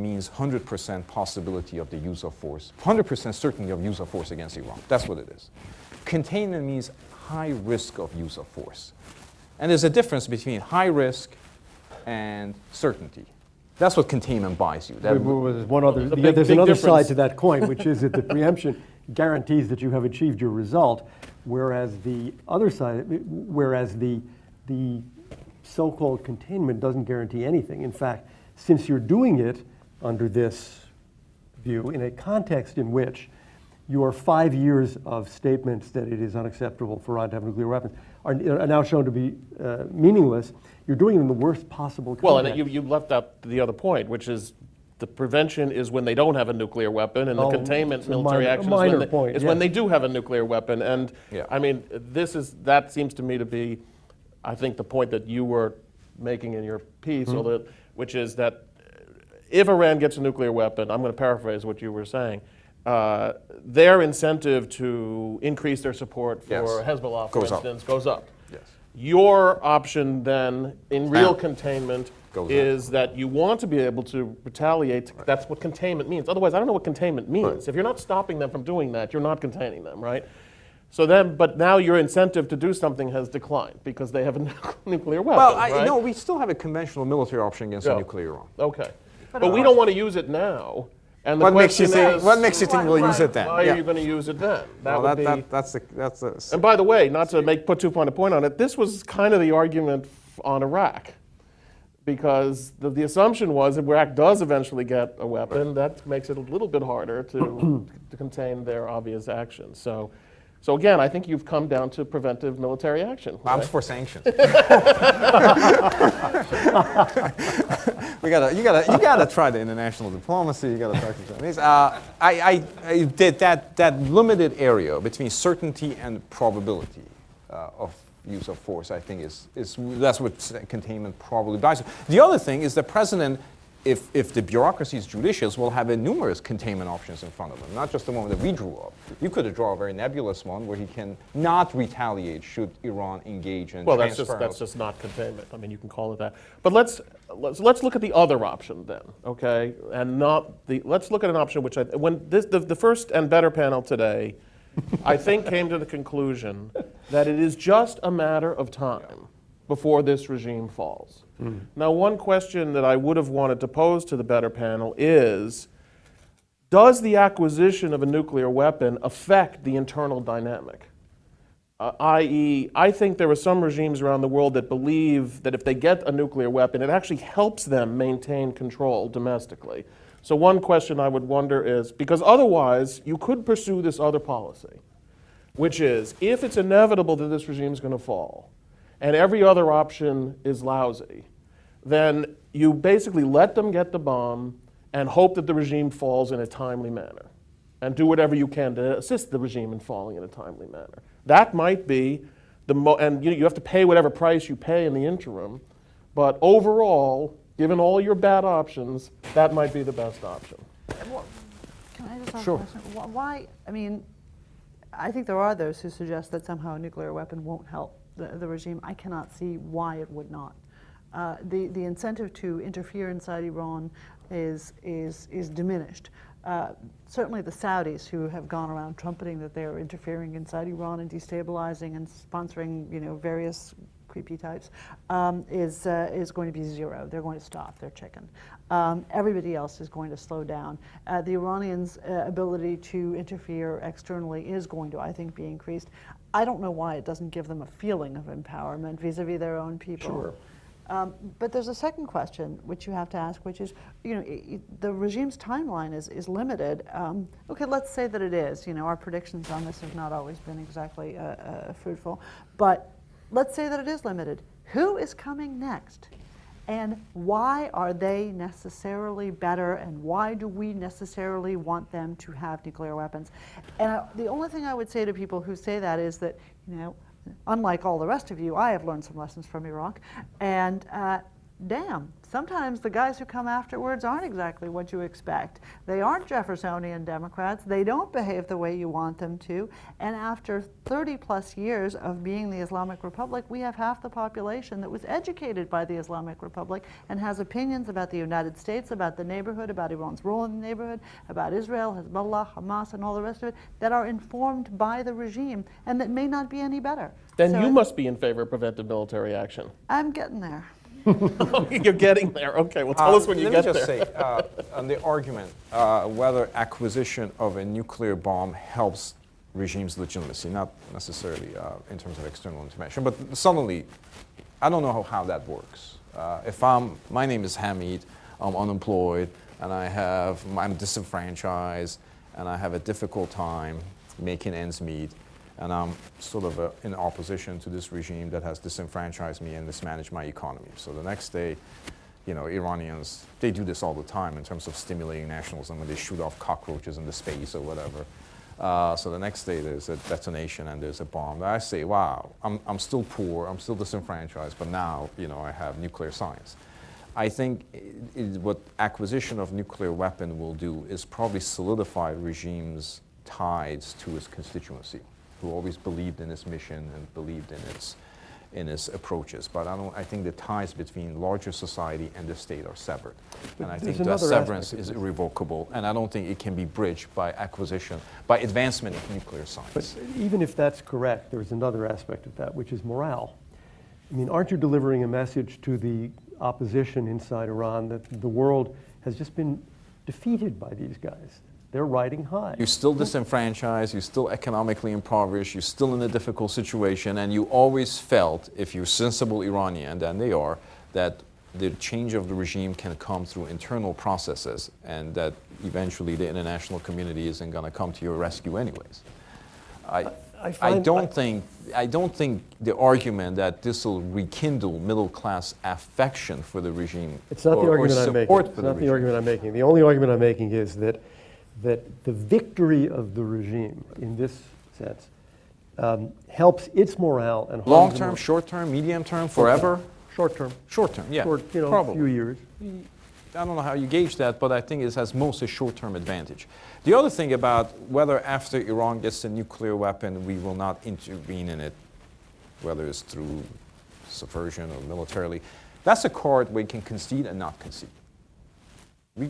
means 100% possibility of the use of force, 100% certainty of use of force against Iran. That's what it is. Containment means high risk of use of force. And there's a difference between high risk and certainty. That's what containment buys you. There's another side to that coin, which is that the preemption guarantees that you have achieved your result, whereas the other side, whereas the so-called containment doesn't guarantee anything. In fact, since you're doing it under this view in a context in which your 5 years of statements that it is unacceptable for Iran to have nuclear weapons are now shown to be meaningless, you're doing it in the worst possible context. Well, and you left out the other point, which is the prevention is when they don't have a nuclear weapon, and the containment it's a military minor- action a minor is, when they, point, is yes. when they do have a nuclear weapon. And Yeah. I mean, that seems to me to be, I think, the point that you were making in your piece, which is that if Iran gets a nuclear weapon, I'm going to paraphrase what you were saying, their incentive to increase their support for Yes. Hezbollah, for Goes up. instance, goes up. Yes. Your option then, in real Down. containment, Goes is that you want to be able to retaliate. That's what containment means. Otherwise, I don't know what containment means. Right. If you're not stopping them from doing that, you're not containing them, right? So then, but now your incentive to do something has declined because they have a nuclear weapon, Well, right? no, we still have a conventional military option against Yeah. a nuclear Iran. Okay. But we don't want to use it now. And the What makes you question think? is, What makes you think we'll use it then? why Yeah. are you going to use it then? Well, would be. that's the. And by the way, not to put too fine a point on it, this was kind of the argument on Iraq. Because the assumption was if Iraq does eventually get a weapon, that makes it a little bit harder to contain their obvious actions. So again, I think you've come down to preventive military action. I'm right? for sanctions. You gotta try the international diplomacy. You gotta talk to Chinese. I did that limited area between certainty and probability of use of force. I think that's what containment probably buys. The other thing is the president, if the bureaucracy is judicious, will have numerous containment options in front of him, not just the one that we drew up. You could draw a very nebulous one where he can not retaliate should Iran engage in Well, transfer. that's just not containment. I mean, you can call it that. But let's look at the other option then, okay? And let's look at an option which the first and better panel today, I think, came to the conclusion that it is just a matter of time before this regime falls. Now, one question that I would have wanted to pose to the better panel is, does the acquisition of a nuclear weapon affect the internal dynamic? I.e., I think there are some regimes around the world that believe that if they get a nuclear weapon, it actually helps them maintain control domestically. So one question I would wonder is, because otherwise you could pursue this other policy, which is, if it's inevitable that this regime is going to fall, and every other option is lousy, then you basically let them get the bomb and hope that the regime falls in a timely manner, and do whatever you can to assist the regime in falling in a timely manner. That might be and you have to pay whatever price you pay in the interim, but overall, given all your bad options, that might be the best option. Can I just ask Sure. a question? Why, I mean, I think there are those who suggest that somehow a nuclear weapon won't help the regime. I cannot see why it would not. The incentive to interfere inside Iran is diminished. Certainly the Saudis, who have gone around trumpeting that they're interfering inside Iran and destabilizing and sponsoring, various creepy types, is going to be zero. They're going to stop. They're chicken. Everybody else is going to slow down. The Iranians' ability to interfere externally is going to, I think, be increased. I don't know why it doesn't give them a feeling of empowerment vis-a-vis their own people. Sure. But there's a second question which you have to ask, which is, the regime's timeline is limited. Okay, let's say that it is. Our predictions on this have not always been exactly fruitful, but let's say that it is limited. Who is coming next? And why are they necessarily better, and why do we necessarily want them to have nuclear weapons? And the only thing I would say to people who say that is that, unlike all the rest of you, I have learned some lessons from Iraq, and damn, sometimes the guys who come afterwards aren't exactly what you expect. They aren't Jeffersonian Democrats. They don't behave the way you want them to. And after 30 plus years of being the Islamic Republic, we have half the population that was educated by the Islamic Republic and has opinions about the United States, about the neighborhood, about Iran's role in the neighborhood, about Israel, Hezbollah, Hamas, and all the rest of it, that are informed by the regime and that may not be any better. Then So you must be in favor of preventive military action. I'm getting there. You're getting there. Okay, well, tell us when you get there. Let me just say, on the argument whether acquisition of a nuclear bomb helps regime's legitimacy, not necessarily in terms of external intervention. But suddenly, I don't know how that works. If my name is Hamid, I'm unemployed, and I'm disenfranchised, and I have a difficult time making ends meet, and I'm sort of in opposition to this regime that has disenfranchised me and mismanaged my economy. So the next day, you know, Iranians, they do this all the time in terms of stimulating nationalism when they shoot off cockroaches into space or whatever. So the next day there's a detonation and there's a bomb. I say, wow, I'm still poor, I'm still disenfranchised, but now, you know, I have nuclear science. I think what acquisition of nuclear weapon will do is probably solidify regime's ties to its constituency, who always believed in its mission and believed in its approaches. But I think the ties between larger society and the state are severed. But and I think there's that another severance aspect is of this. irrevocable, and I don't think it can be bridged by acquisition, by advancement of nuclear science. But even if that's correct, there's another aspect of that, which is morale. I mean, aren't you delivering a message to the opposition inside Iran that the world has just been defeated by these guys? They're riding high. You're still disenfranchised, you're still economically impoverished, you're still in a difficult situation, and you always felt, if you're sensible Iranian, and they are, that the change of the regime can come through internal processes, and that eventually the international community isn't going to come to your rescue anyways. I don't think the argument that this will rekindle middle-class affection for the regime. It's not the argument I'm making. It's for not the the argument I'm making. The only argument I'm making is that the victory of the regime, in this sense, helps its morale and long-term, short-term, medium-term, forever. Short-term. Short-term, yeah, A few years. I don't know how you gauge that, but I think it has most a short-term advantage. The other thing about whether after Iran gets a nuclear weapon, we will not intervene in it, whether it's through subversion or militarily, that's a card we can concede and not concede.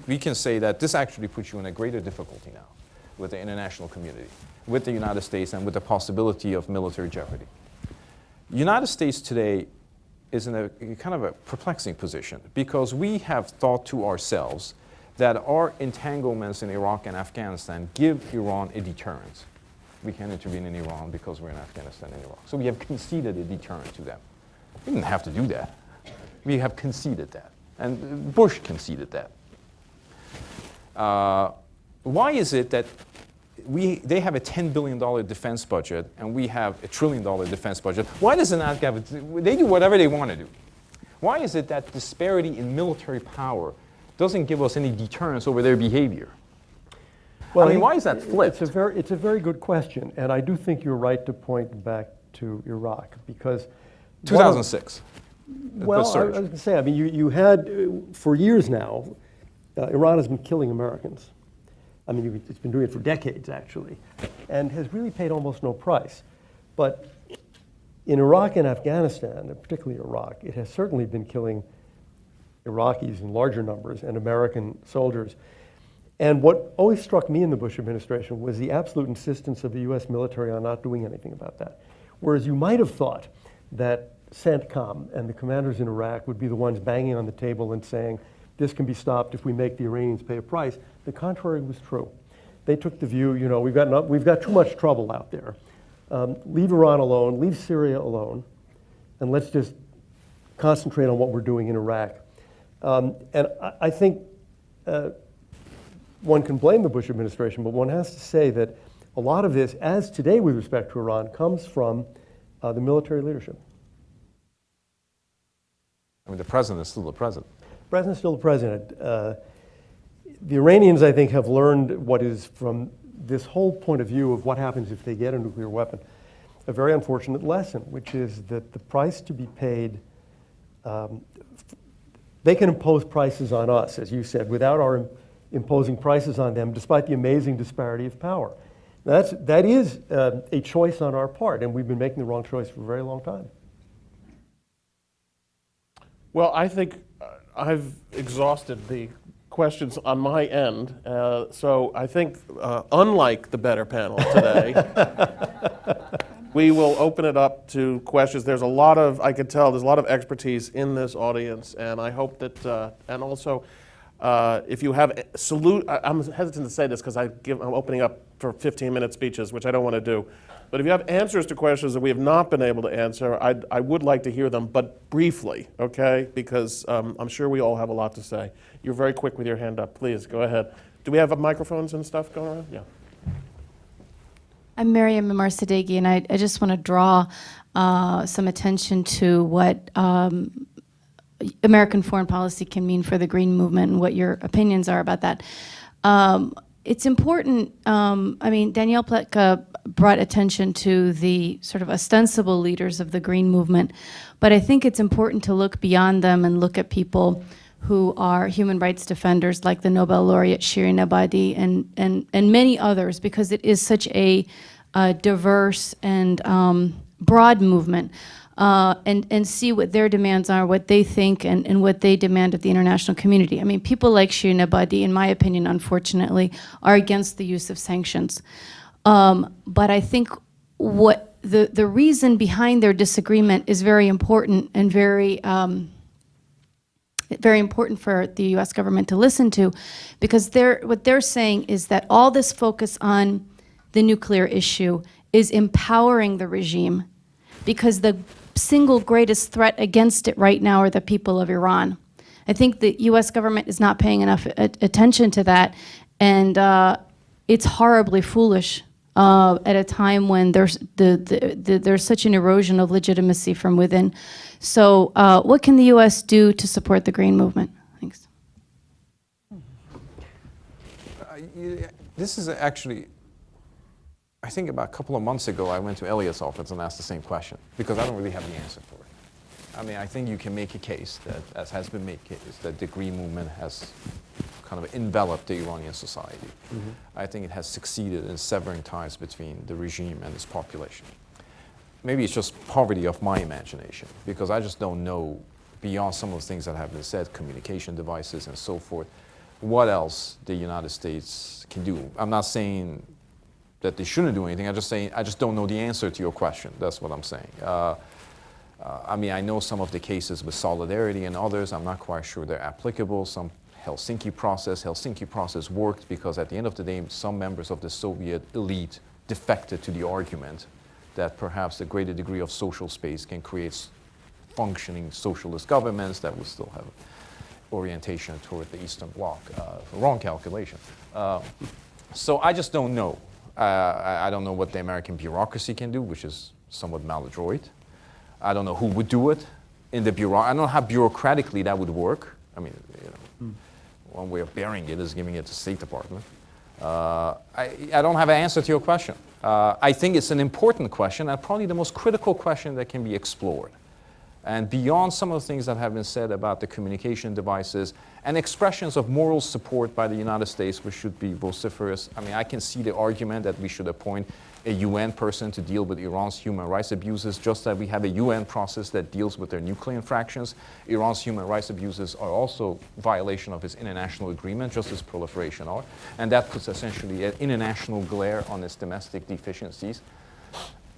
We can say that this actually puts you in a greater difficulty now with the international community, with the United States, and with the possibility of military jeopardy. The United States today is in a kind of a perplexing position because we have thought to ourselves that our entanglements in Iraq and Afghanistan give Iran a deterrent. We can't intervene in Iran because we're in Afghanistan and Iraq. So we have conceded a deterrent to them. We didn't have to do that. We have conceded that. And Bush conceded that. Why is it that they have a $10 billion defense budget and we have a $1 trillion defense budget? Why does it not have they do whatever they want to do. Why is it that disparity in military power doesn't give us any deterrence over their behavior? Well, I mean, why is that flipped? It's a very good question, and I do think you're right to point back to Iraq because 2006. Well, I was going to say, I mean, you had, for years now, Iran has been killing Americans. I mean, it's been doing it for decades, actually, and has really paid almost no price. But in Iraq and Afghanistan, and particularly Iraq, it has certainly been killing Iraqis in larger numbers and American soldiers. And what always struck me in the Bush administration was the absolute insistence of the US military on not doing anything about that. Whereas you might have thought that CENTCOM and the commanders in Iraq would be the ones banging on the table and saying, this can be stopped if we make the Iranians pay a price. The contrary was true. They took the view, you know, we've got too much trouble out there. Leave Iran alone, leave Syria alone, and let's just concentrate on what we're doing in Iraq. And I think one can blame the Bush administration, but one has to say that a lot of this, as today with respect to Iran, comes from the military leadership. I mean, the president is still the president. The president's still the president. The Iranians, I think, have learned what is, from this whole point of view of what happens if they get a nuclear weapon, a very unfortunate lesson, which is that the price to be paid, they can impose prices on us, as you said, without our imposing prices on them, despite the amazing disparity of power. Now that is a choice on our part, and we've been making the wrong choice for a very long time. Well, I think I've exhausted the questions on my end, so I think, unlike the better panel today, we will open it up to questions. There's a lot of, I can tell, there's a lot of expertise in this audience, and I hope that, and also, if you have I'm hesitant to say this because I'm opening up for 15-minute speeches, which I don't want to do. But if you have answers to questions that we have not been able to answer, I would like to hear them, but briefly, okay? Because I'm sure we all have a lot to say. You're very quick with your hand up. Please, go ahead. Do we have microphones and stuff going around? Yeah. I'm Miriam Marsadegi, and I just want to draw some attention to what American foreign policy can mean for the Green Movement and what your opinions are about that. It's important, I mean, Danielle Pletka brought attention to the sort of ostensible leaders of the Green Movement, but I think it's important to look beyond them and look at people who are human rights defenders like the Nobel laureate Shirin Ebadi and many others, because it is such a diverse and broad movement, and see what their demands are, what they think, and what they demand of the international community. I mean, people like Shirin Ebadi, in my opinion, unfortunately, are against the use of sanctions. But I think what the reason behind their disagreement is very important and very important for the U.S. government to listen to, because what they're saying is that all this focus on the nuclear issue is empowering the regime, because the single greatest threat against it right now are the people of Iran. I think the U.S. government is not paying enough attention to that, and it's horribly foolish at a time when there's such an erosion of legitimacy from within. So what can the U.S. do to support the Green Movement? Thanks. This is actually, I think about a couple of months ago, I went to Elliot's office and asked the same question, because I don't really have the answer for it. I mean, I think you can make a case that, as has been made case, that the Green Movement has kind of enveloped the Iranian society. Mm-hmm. I think it has succeeded in severing ties between the regime and its population. Maybe it's just poverty of my imagination, because I just don't know, beyond some of the things that have been said, communication devices and so forth, what else the United States can do. I'm not saying that they shouldn't do anything. I'm just saying I just don't know the answer to your question. That's what I'm saying. I mean, I know some of the cases with solidarity and others. I'm not quite sure they're applicable. Some Helsinki process worked because at the end of the day, some members of the Soviet elite defected to the argument that perhaps a greater degree of social space can create functioning socialist governments that would still have orientation toward the Eastern Bloc. Wrong calculation. So I just don't know. I don't know what the American bureaucracy can do, which is somewhat maladroit. I don't know who would do it in the bureau. I don't know how bureaucratically that would work. I mean, you know, one way of bearing it is giving it to the State Department. I don't have an answer to your question. I think it's an important question, and probably the most critical question that can be explored. And beyond some of the things that have been said about the communication devices and expressions of moral support by the United States, which should be vociferous, I mean, I can see the argument that we should appoint a UN person to deal with Iran's human rights abuses, just that we have a UN process that deals with their nuclear infractions. Iran's human rights abuses are also violation of its international agreement, just as proliferation are. And that puts essentially an international glare on its domestic deficiencies.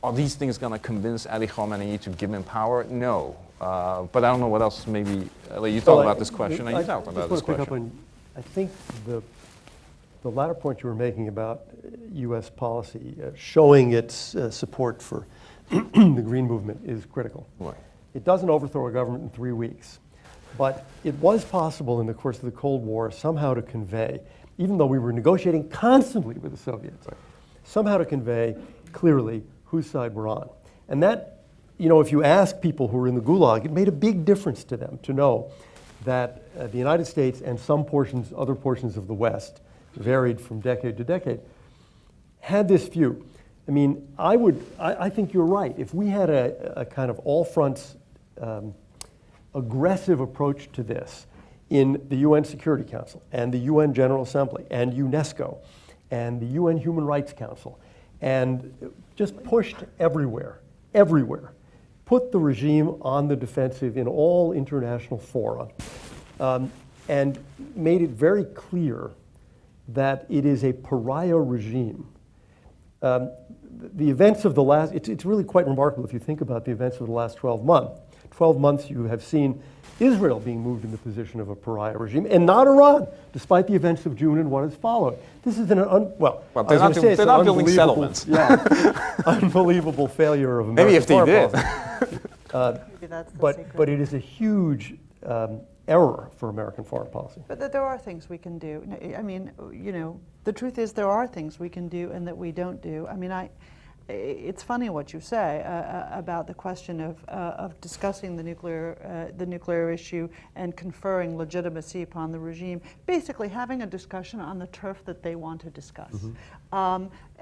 Are these things going to convince Ali Khamenei to give him power? No. But I don't know what else. Maybe you thought about this question. And you talked about this question. I think the latter point you were making about U.S. policy showing its support for the Green Movement is critical. Right. It doesn't overthrow a government in 3 weeks, but it was possible in the course of the Cold War somehow to convey, even though we were negotiating constantly with the Soviets, somehow to convey clearly whose side we're on. And that, you know, if you ask people who were in the Gulag, it made a big difference to them to know that the United States and some portions, other portions of the West, varied from decade to decade, had this view. I mean, I think you're right. If we had a kind of all fronts aggressive approach to this in the UN Security Council and the UN General Assembly and UNESCO and the UN Human Rights Council, and just pushed everywhere, put the regime on the defensive in all international fora, and made it very clear that it is a pariah regime. The events of the last, it's really quite remarkable if you think about the events of the last 12 12 months, you have seen Israel being moved in the position of a pariah regime, and not Iran, despite the events of June and what has followed. This is Well, they're I was gonna say, it's they're an not building unbelievable- settlements. Yeah, unbelievable failure of American Maybe if they foreign did. policy. Maybe that's the But secret. it is a huge error for American foreign policy. But there are things we can do. I mean, the truth is there are things we can do and that we don't do. I mean, it's funny what you say about the question of discussing the nuclear issue and conferring legitimacy upon the regime, basically having a discussion on the turf that they want to discuss.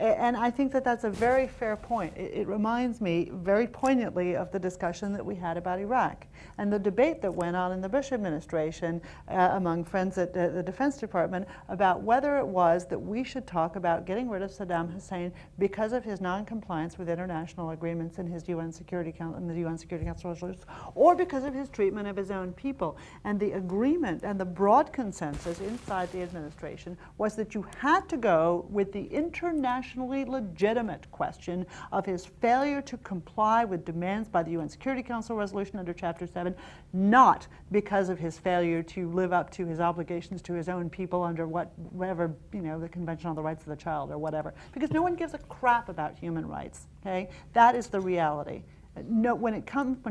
And I think that that's a very fair point. It reminds me very poignantly of the discussion that we had about Iraq and the debate that went on in the Bush administration among friends at the Defense Department about whether it was that we should talk about getting rid of Saddam Hussein because of his non-compliance with international agreements and his UN Security Council and the UN Security Council resolutions, or because of his treatment of his own people. And the agreement and the broad consensus inside the administration was that you had to go with the internationally legitimate question of his failure to comply with demands by the UN Security Council resolution under Chapter 7, not because of his failure to live up to his obligations to his own people under whatever, the Convention on the Rights of the Child or whatever. Because no one gives a crap about human rights, okay? That is the reality. No, when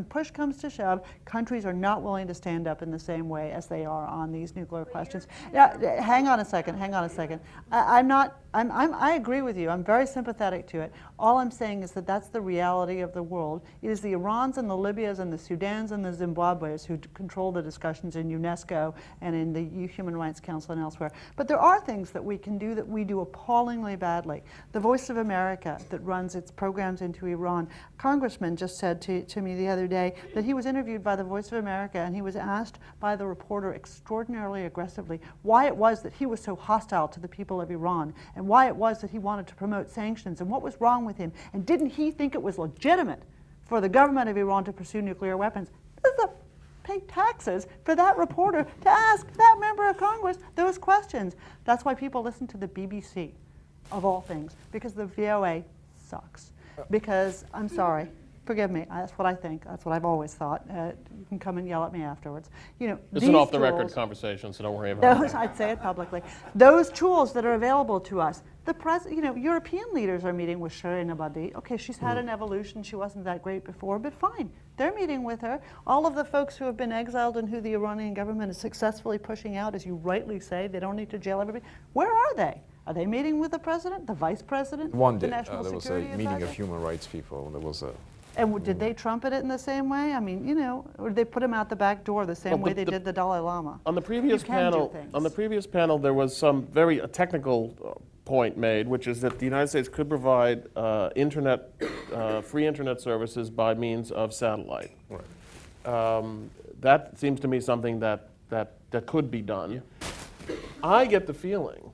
push comes to shove, countries are not willing to stand up in the same way as they are on these nuclear questions. Yeah, hang on a second. I agree with you. I'm very sympathetic to it. All I'm saying is that that's the reality of the world. It is the Irans and the Libyas and the Sudans and the Zimbabweans who control the discussions in UNESCO and in the Human Rights Council and elsewhere. But there are things that we can do that we do appallingly badly. The Voice of America that runs its programs into Iran. Congressman just said to me the other day that he was interviewed by the Voice of America and he was asked by the reporter extraordinarily aggressively why it was that he was so hostile to the people of Iran and why it was that he wanted to promote sanctions and what was wrong with him, and didn't he think it was legitimate for the government of Iran to pursue nuclear weapons? Pay taxes for that reporter to ask that member of Congress those questions. That's why people listen to the BBC, of all things, because the VOA sucks. Because, I'm sorry, forgive me, that's what I think, that's what I've always thought. You can come and yell at me afterwards. It's an off-the-record conversation, so don't worry about it. I'd say it publicly. Those tools that are available to us, European leaders are meeting with Shirin Ebadi. Okay, she's had an evolution, she wasn't that great before, but fine. They're meeting with her. All of the folks who have been exiled and who the Iranian government is successfully pushing out, as you rightly say, they don't need to jail everybody. Where are they? Are they meeting with the president, the vice president, One the did. national There was a security meeting of advisor? human rights people. There was a. And did they trumpet it in the same way? I mean, or did they put him out the back door the same way they did the Dalai Lama? On the previous You can do panel, things. there was some very technical point made, which is that the United States could provide free internet services by means of satellite. Right. That seems to me something that could be done. Yeah. I get the feeling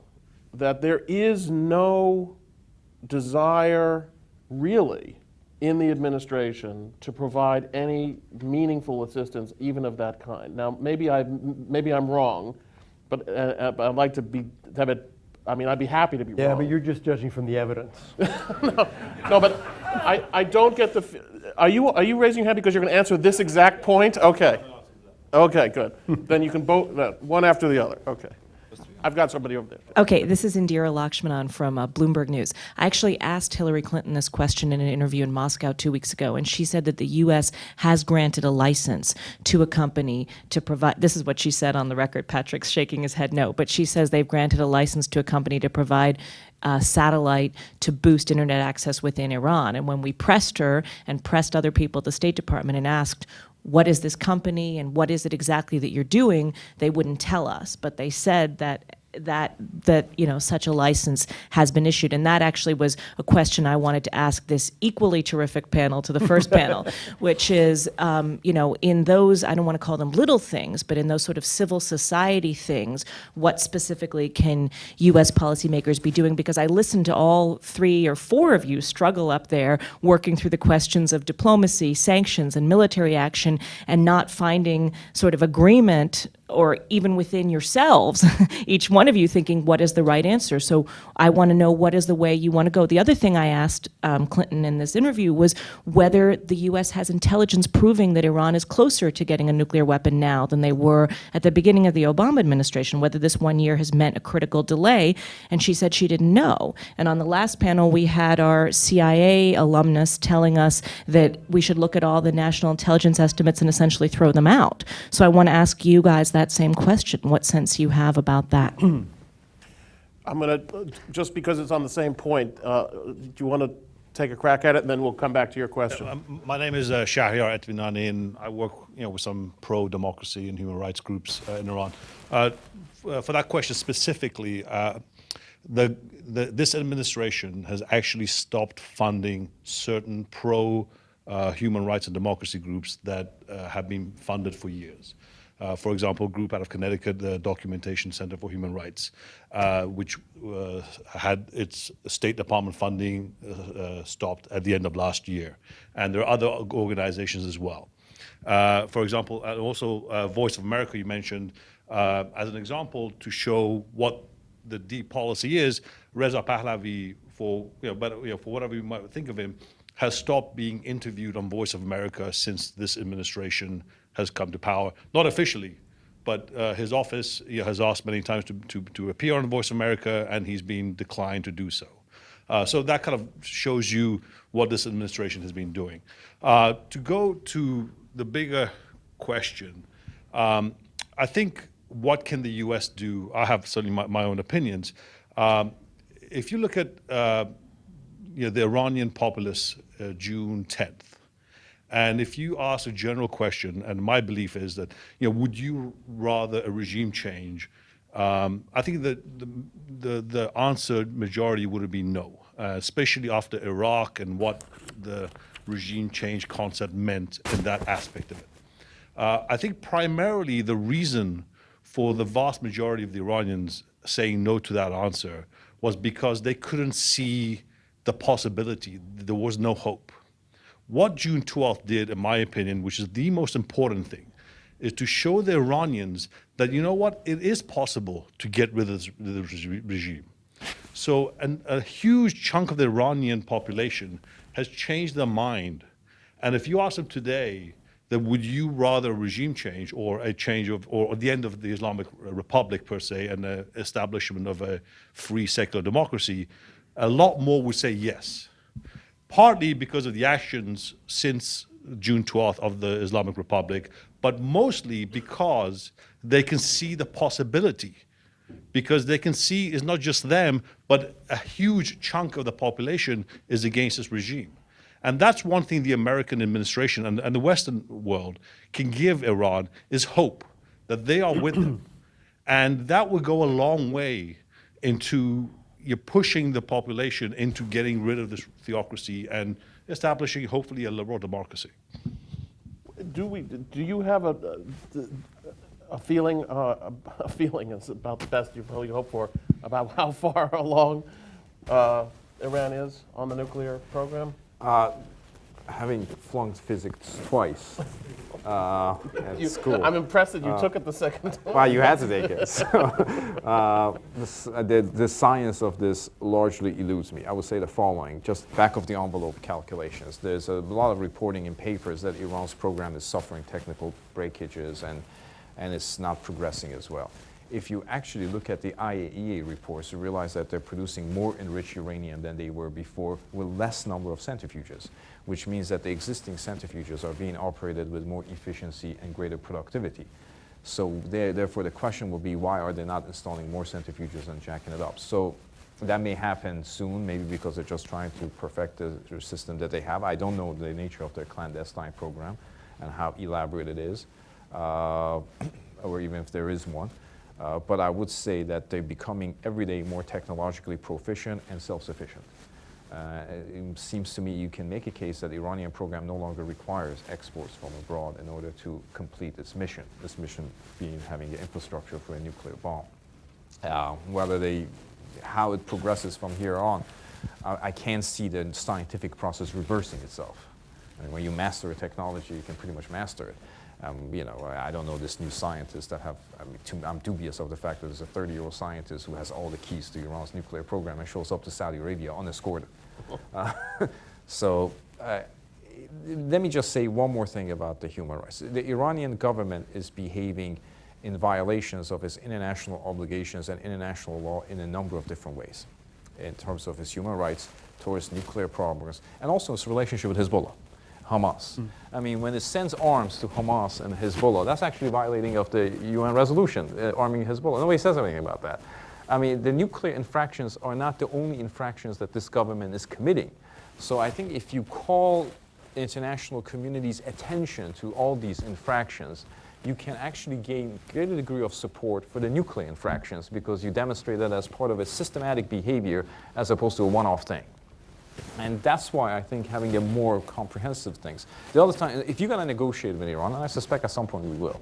that there is no desire really in the administration to provide any meaningful assistance, even of that kind. Now, maybe I'm wrong, but I'd like to have it. I mean, I'd be happy to be wrong. Yeah, but you're just judging from the evidence. No, but I don't get the. Are you raising your hand because you're going to answer this exact point? Okay. Okay, good. Then you can both one after the other. Okay. I've got somebody over there. Okay, this is Indira Lakshmanan from Bloomberg News. I actually asked Hillary Clinton this question in an interview in Moscow 2 weeks ago, and she said that the U.S. has granted a license to a company to provide, this is what she said on the record, Patrick's shaking his head no, but she says they've granted a license to a company to provide satellite to boost internet access within Iran. And when we pressed her and pressed other people at the State Department and asked, what is this company and what is it exactly that you're doing, they wouldn't tell us, but they said that such a license has been issued. And that actually was a question I wanted to ask this equally terrific panel to the first panel, which is, in those, I don't want to call them little things, but in those sort of civil society things, what specifically can U.S. policymakers be doing? Because I listened to all 3 or 4 of you struggle up there working through the questions of diplomacy, sanctions, and military action, and not finding sort of agreement, or even within yourselves, each one one of you thinking, what is the right answer? So I want to know, what is the way you want to go? The other thing I asked Clinton in this interview was whether the U.S. has intelligence proving that Iran is closer to getting a nuclear weapon now than they were at the beginning of the Obama administration, whether this 1 year has meant a critical delay. And she said she didn't know. And on the last panel, we had our CIA alumnus telling us that we should look at all the national intelligence estimates and essentially throw them out. So I want to ask you guys that same question, what sense you have about that. I'm going to, just because it's on the same point, do you want to take a crack at it, and then we'll come back to your question? My name is Shahriar Etvinani, and I work with some pro-democracy and human rights groups in Iran. For that question specifically, this administration has actually stopped funding certain pro-human rights and democracy groups that have been funded for years. For example, a group out of Connecticut, the Documentation Center for Human Rights, which had its State Department funding stopped at the end of last year. And there are other organizations as well. For example, and also Voice of America you mentioned, as an example to show what the deep policy is. Reza Pahlavi, for whatever you might think of him, has stopped being interviewed on Voice of America since this administration has come to power. Not officially, but his office has asked many times to appear on Voice of America, and he's been declined to do so. So that kind of shows you what this administration has been doing. To go to the bigger question, I think, what can the U.S. do? I have certainly my own opinions. If you look at the Iranian populace June 10th, and if you ask a general question, and my belief is that, would you rather a regime change? I think that the answer majority would be no, especially after Iraq and what the regime change concept meant in that aspect of it. I think primarily the reason for the vast majority of the Iranians saying no to that answer was because they couldn't see the possibility. There was no hope. What June 12th did, in my opinion, which is the most important thing, is to show the Iranians that, you know what, it is possible to get rid of the regime. So a huge chunk of the Iranian population has changed their mind. And if you ask them today, that would you rather a regime change or a change of, or the end of the Islamic Republic per se, and the establishment of a free secular democracy, a lot more would say yes. Partly because of the actions since June 12th of the Islamic Republic, but mostly because they can see the possibility. Because they can see it's not just them, but a huge chunk of the population is against this regime. And that's one thing the American administration and the Western world can give Iran, is hope that they are with them. And that will go a long way into pushing the population into getting rid of this theocracy and establishing, hopefully, a liberal democracy. Do you have a feeling? A feeling is about the best you probably hope for about how far along Iran is on the nuclear program. Having flunked physics twice at school. I'm impressed that you took it the second time. Well, you had to take it. So, the science of this largely eludes me. I would say the following, just back of the envelope calculations. There's a lot of reporting in papers that Iran's program is suffering technical breakages and it's not progressing as well. If you actually look at the IAEA reports, you realize that they're producing more enriched uranium than they were before with less number of centrifuges, which means that the existing centrifuges are being operated with more efficiency and greater productivity. So therefore the question will be, why are they not installing more centrifuges and jacking it up? So that may happen soon, maybe because they're just trying to perfect the system that they have. I don't know the nature of their clandestine program and how elaborate it is, or even if there is one. But I would say that they're becoming every day more technologically proficient and self-sufficient. It seems to me you can make a case that the Iranian program no longer requires exports from abroad in order to complete its mission being having the infrastructure for a nuclear bomb. How it progresses from here on, I can't see the scientific process reversing itself. And when you master a technology, you can pretty much master it. You know, I don't know this new scientist that have, I mean, I'm dubious of the fact that there's a 30-year-old scientist who has all the keys to Iran's nuclear program and shows up to Saudi Arabia unescorted. So let me just say one more thing about the human rights. The Iranian government is behaving in violations of its international obligations and international law in a number of different ways, in terms of its human rights, towards nuclear programs, and also its relationship with Hezbollah. Hamas. I mean, when it sends arms to Hamas and Hezbollah, that's actually violating of the UN resolution, arming Hezbollah. Nobody says anything about that. I mean, the nuclear infractions are not the only infractions that this government is committing. So I think if you call the international community's attention to all these infractions, you can actually gain a greater degree of support for the nuclear infractions because you demonstrate that as part of a systematic behavior as opposed to a one-off thing. And that's why I think having a more comprehensive things. The other time, if you're going to negotiate with Iran, and I suspect at some point we will,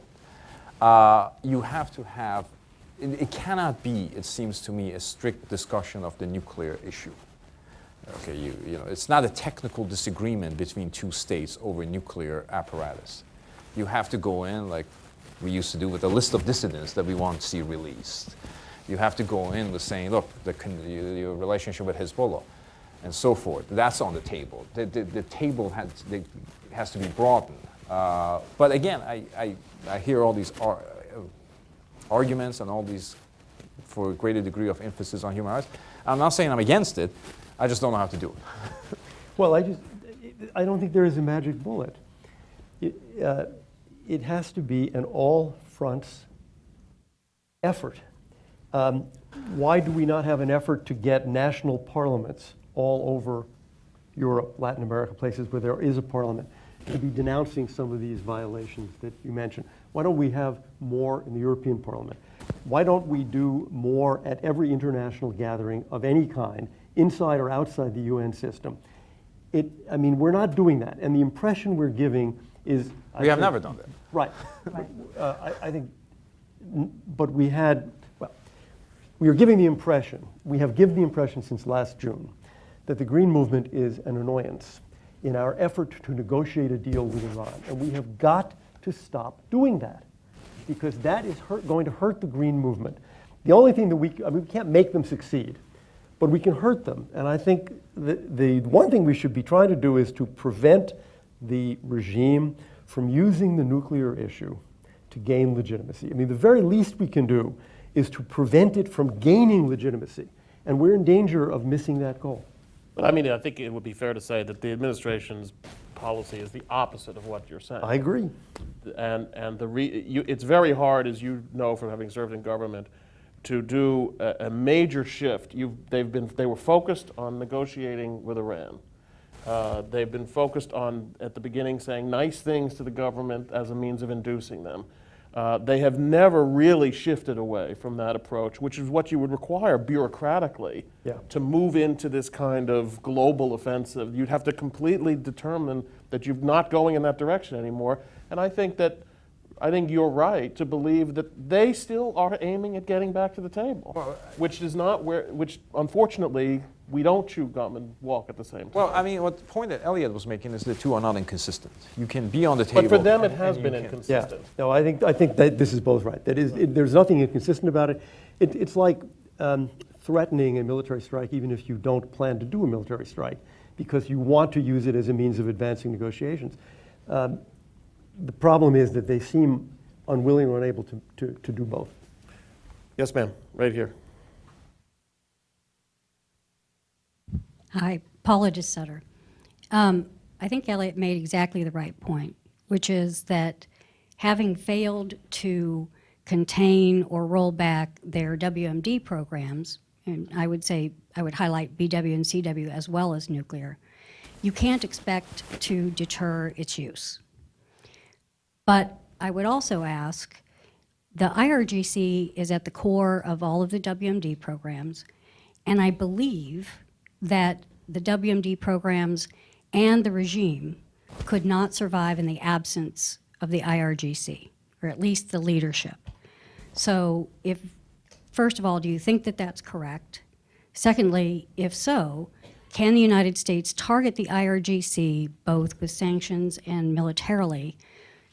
you have to have, it cannot be, it seems to me, a strict discussion of the nuclear issue. Okay, you know, it's not a technical disagreement between two states over nuclear apparatus. You have to go in like we used to do with a list of dissidents that we want to see released. You have to go in with saying, look, your relationship with Hezbollah, and so forth. That's on the table. The table has to be broadened. But again, I hear all these arguments and all these for a greater degree of emphasis on human rights. I'm not saying I'm against it. I just don't know how to do it. Well, I don't think there is a magic bullet. It has to be an all-fronts effort. Why do we not have an effort to get national parliaments all over Europe, Latin America, places where there is a parliament, to be denouncing some of these violations that you mentioned? Why don't we have more in the European Parliament? Why don't we do more at every international gathering of any kind, inside or outside the UN system? I mean, we're not doing that, and the impression we're giving is... We have never done that. Right. I think, but we had, well, we are giving the impression, we have given the impression since last June, that the Green Movement is an annoyance in our effort to negotiate a deal with Iran. And we have got to stop doing that, because that is going to hurt the Green Movement. The only thing that we can't make them succeed, but we can hurt them. And I think the one thing we should be trying to do is to prevent the regime from using the nuclear issue to gain legitimacy. I mean, the very least we can do is to prevent it from gaining legitimacy. And we're in danger of missing that goal. But I mean, I think it would be fair to say that the administration's policy is the opposite of what you're saying. I agree. And it's very hard, as you know from having served in government, to do a major shift. They were focused on negotiating with Iran. They've been focused on, at the beginning, saying nice things to the government as a means of inducing them. They have never really shifted away from that approach, which is what you would require bureaucratically to move into this kind of global offensive. You'd have to completely determine that you're not going in that direction anymore. And I think you're right to believe that they still are aiming at getting back to the table, which unfortunately we don't chew gum and walk at the same time. Well, I mean, what the point that Elliot was making is the two are not inconsistent. You can be on the table. But for them, it has been inconsistent. Yeah. No, I think that this is both right. That is, there's nothing inconsistent about it. It's like threatening a military strike, even if you don't plan to do a military strike, because you want to use it as a means of advancing negotiations. The problem is that they seem unwilling or unable to do both. Yes, ma'am. Right here. Hi, Paula DeSutter. I think Elliot made exactly the right point, which is that having failed to contain or roll back their WMD programs, and I would highlight BW and CW as well as nuclear, you can't expect to deter its use. But I would also ask, the IRGC is at the core of all of the WMD programs, and I believe that the WMD programs and the regime could not survive in the absence of the IRGC, or at least the leadership. So first of all, do you think that that's correct? Secondly, if so, can the United States target the IRGC both with sanctions and militarily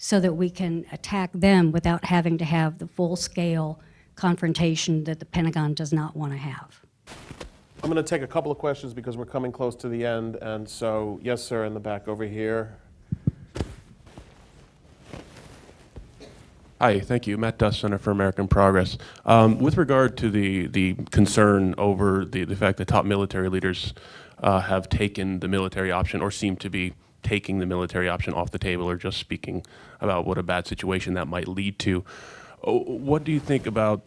so that we can attack them without having to have the full-scale confrontation that the Pentagon does not want to have. I'm going to take a couple of questions because we're coming close to the end. And so, yes, sir, in the back over here. Hi, thank you. Matt Duss, Center for American Progress. With regard to the concern over the fact that top military leaders have taken the military option or seem to be taking the military option off the table or just speaking about what a bad situation that might lead to, what do you think about,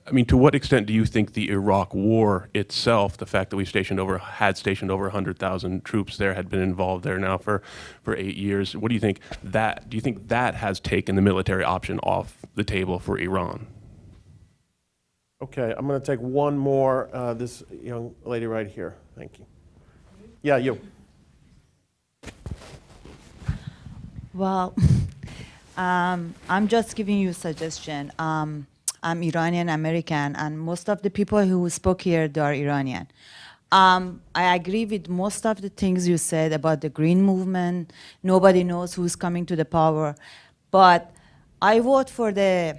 I mean, to what extent do you think the Iraq War itself, the fact that we had stationed over 100,000 troops there, had been involved there now for 8 years, what do you think that has taken the military option off the table for Iran? Okay, I'm going to take one more. This young lady right here. Thank you. Yeah, you. Well, I'm just giving you a suggestion. I'm Iranian American, and most of the people who spoke here, they are Iranian. I agree with most of the things you said about the green movement. Nobody knows who's coming to the power. But I vote for the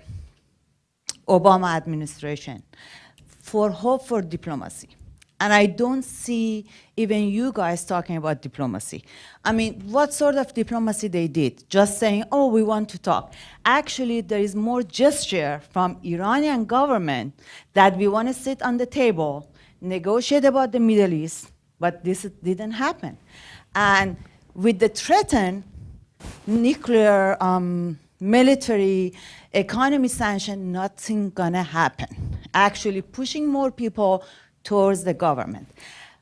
Obama administration for hope for diplomacy. And I don't see even you guys talking about diplomacy. I mean, what sort of diplomacy they did? Just saying, oh, we want to talk. Actually, there is more gesture from Iranian government that we want to sit on the table, negotiate about the Middle East, but this didn't happen. And with the threatened nuclear, military, economy sanction, nothing gonna happen. Actually pushing more people towards the government.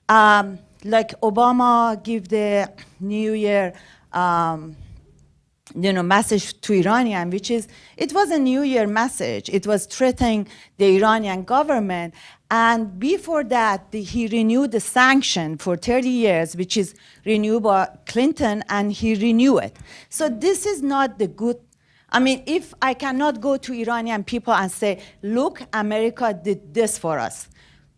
Like Obama give the New Year message to Iranian, which is, it was a New Year message. It was threatening the Iranian government. And before that, he renewed the sanction for 30 years, which is renewed by Clinton, and he renewed it. So this is not the good. I mean, if I cannot go to Iranian people and say, look, America did this for us.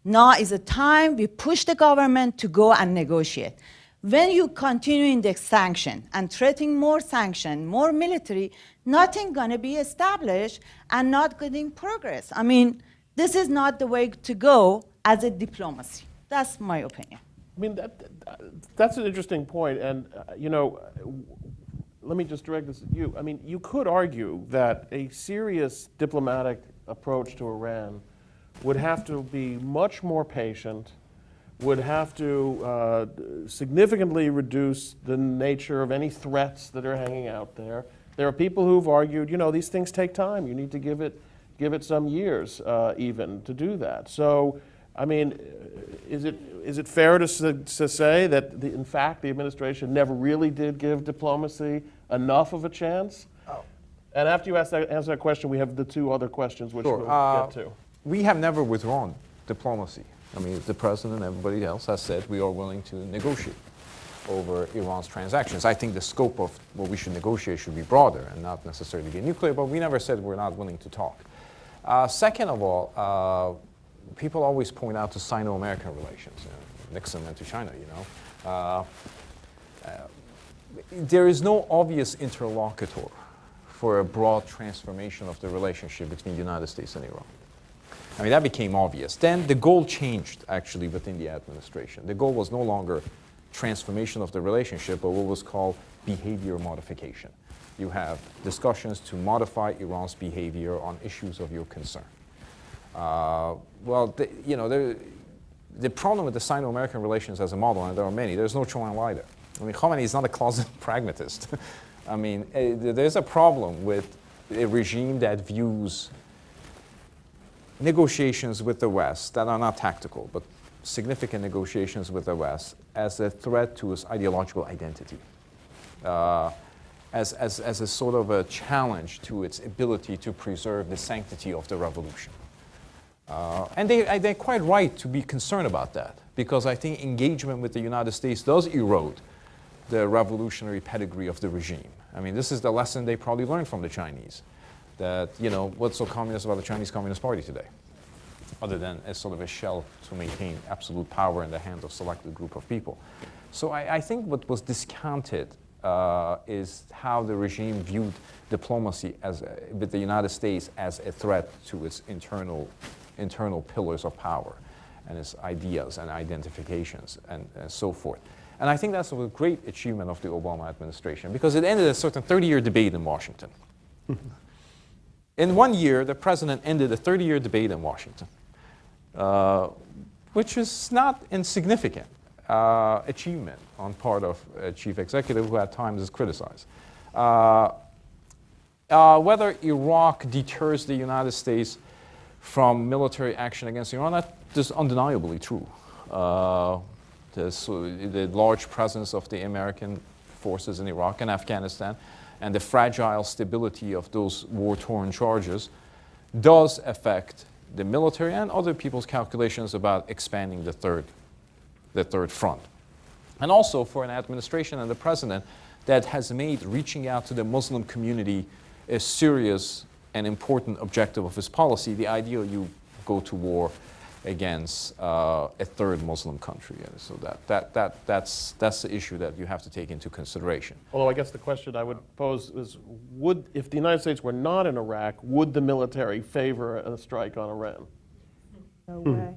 Now is the time we push the government to go and negotiate. When you continue in the sanction and threatening more sanction, more military, nothing gonna be established and not getting progress. I mean, this is not the way to go as a diplomacy. That's my opinion. I mean, that's an interesting point. And, let me just direct this at you. I mean, you could argue that a serious diplomatic approach to Iran would have to be much more patient, would have to significantly reduce the nature of any threats that are hanging out there. There are people who've argued, these things take time. You need to give it some years even to do that. So, I mean, is it fair to say that, in fact, the administration never really did give diplomacy enough of a chance? Oh. And after you answer that question, we have the two other questions which we'll get to. We have never withdrawn diplomacy. I mean, the president and everybody else has said we are willing to negotiate over Iran's transactions. I think the scope of what we should negotiate should be broader and not necessarily be nuclear, but we never said we're not willing to talk. Second of all, people always point out to Sino-American relations. Nixon went to China, there is no obvious interlocutor for a broad transformation of the relationship between the United States and Iran. I mean, that became obvious. Then the goal changed, actually, within the administration. The goal was no longer transformation of the relationship, but what was called behavior modification. You have discussions to modify Iran's behavior on issues of your concern. The problem with the Sino-American relations as a model, and there are many, there's no China either. I mean, Khomeini is not a closet pragmatist. I mean, there's a problem with a regime that views negotiations with the West that are not tactical, but significant negotiations with the West as a threat to its ideological identity, as a sort of a challenge to its ability to preserve the sanctity of the revolution. And they're quite right to be concerned about that, because I think engagement with the United States does erode the revolutionary pedigree of the regime. I mean, this is the lesson they probably learned from the Chinese, that, what's so communist about the Chinese Communist Party today, other than as sort of a shell to maintain absolute power in the hands of a selected group of people. So I think what was discounted is how the regime viewed diplomacy with the United States as a threat to its internal pillars of power and its ideas and identifications and so forth. And I think that's a great achievement of the Obama administration because it ended a certain 30-year debate in Washington. In 1 year, the president ended a 30-year debate in Washington, which is not insignificant achievement on part of a chief executive who at times is criticized. Whether Iraq deters the United States from military action against Iran, that is undeniably true. The large presence of the American forces in Iraq and Afghanistan and the fragile stability of those war-torn charges does affect the military and other people's calculations about expanding the third front. And also for an administration and the president that has made reaching out to the Muslim community a serious and important objective of his policy, the idea you go to war against a third Muslim country. And so that's the issue that you have to take into consideration. Although I guess the question I would pose is, if the United States were not in Iraq, would the military favor a strike on Iran? No way.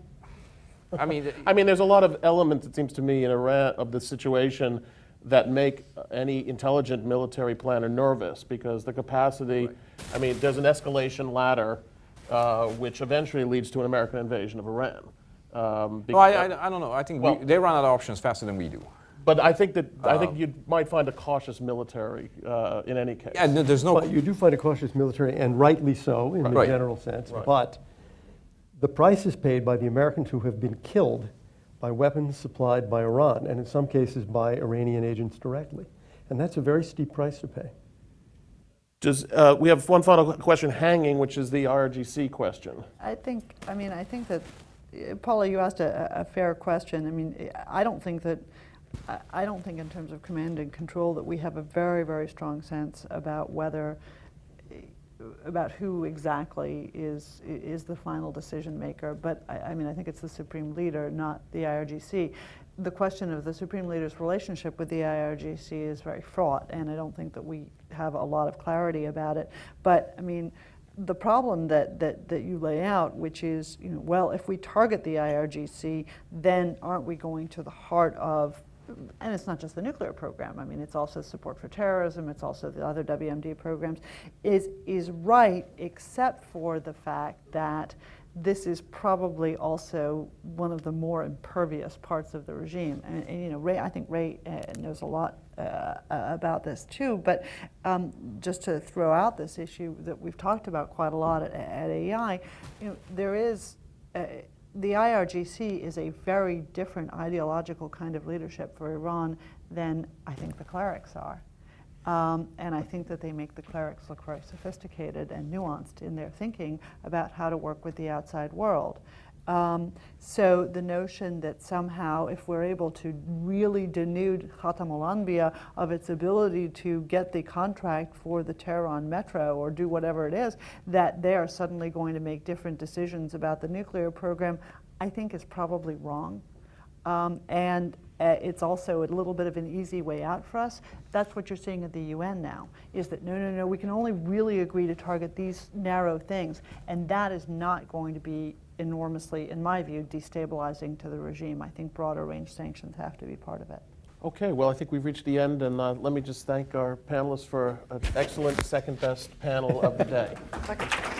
I mean, there's a lot of elements, it seems to me, in Iran of the situation that make any intelligent military planner nervous because the capacity, right. I mean, there's an escalation ladder which eventually leads to an American invasion of Iran. Well, I don't know. I think they run out of options faster than we do. But I think you might find a cautious military in any case. Yeah, there's no. But you do find a cautious military, and rightly so in the general sense. Right. But the price is paid by the Americans who have been killed by weapons supplied by Iran, and in some cases by Iranian agents directly. And that's a very steep price to pay. We have one final question hanging, which is the IRGC question. I think that, Paula, you asked a fair question. I mean, I don't think in terms of command and control that we have a very, very strong sense about who exactly is the final decision maker. But I mean, I think it's the Supreme Leader, not the IRGC. The question of the Supreme Leader's relationship with the IRGC is very fraught, and I don't think that we have a lot of clarity about it. But I mean, the problem that you lay out, which is, well, if we target the IRGC, then aren't we going to the heart of, and it's not just the nuclear program, I mean, it's also support for terrorism, it's also the other WMD programs, is right, except for the fact that this is probably also one of the more impervious parts of the regime. And Ray, I think Ray knows a lot about this too, but just to throw out this issue that we've talked about quite a lot at AEI, there is, the IRGC is a very different ideological kind of leadership for Iran than I think the clerics are. And I think that they make the clerics look very sophisticated and nuanced in their thinking about how to work with the outside world. So the notion that somehow if we're able to really denude Khatam al-Anbiya of its ability to get the contract for the Tehran metro or do whatever it is, that they are suddenly going to make different decisions about the nuclear program, I think is probably wrong. And it's also a little bit of an easy way out for us. That's what you're seeing at the UN now, is that no, we can only really agree to target these narrow things, and that is not going to be enormously, in my view, destabilizing to the regime. I think broader range sanctions have to be part of it. Okay, well, I think we've reached the end, and let me just thank our panelists for an excellent second best panel of the day. Second.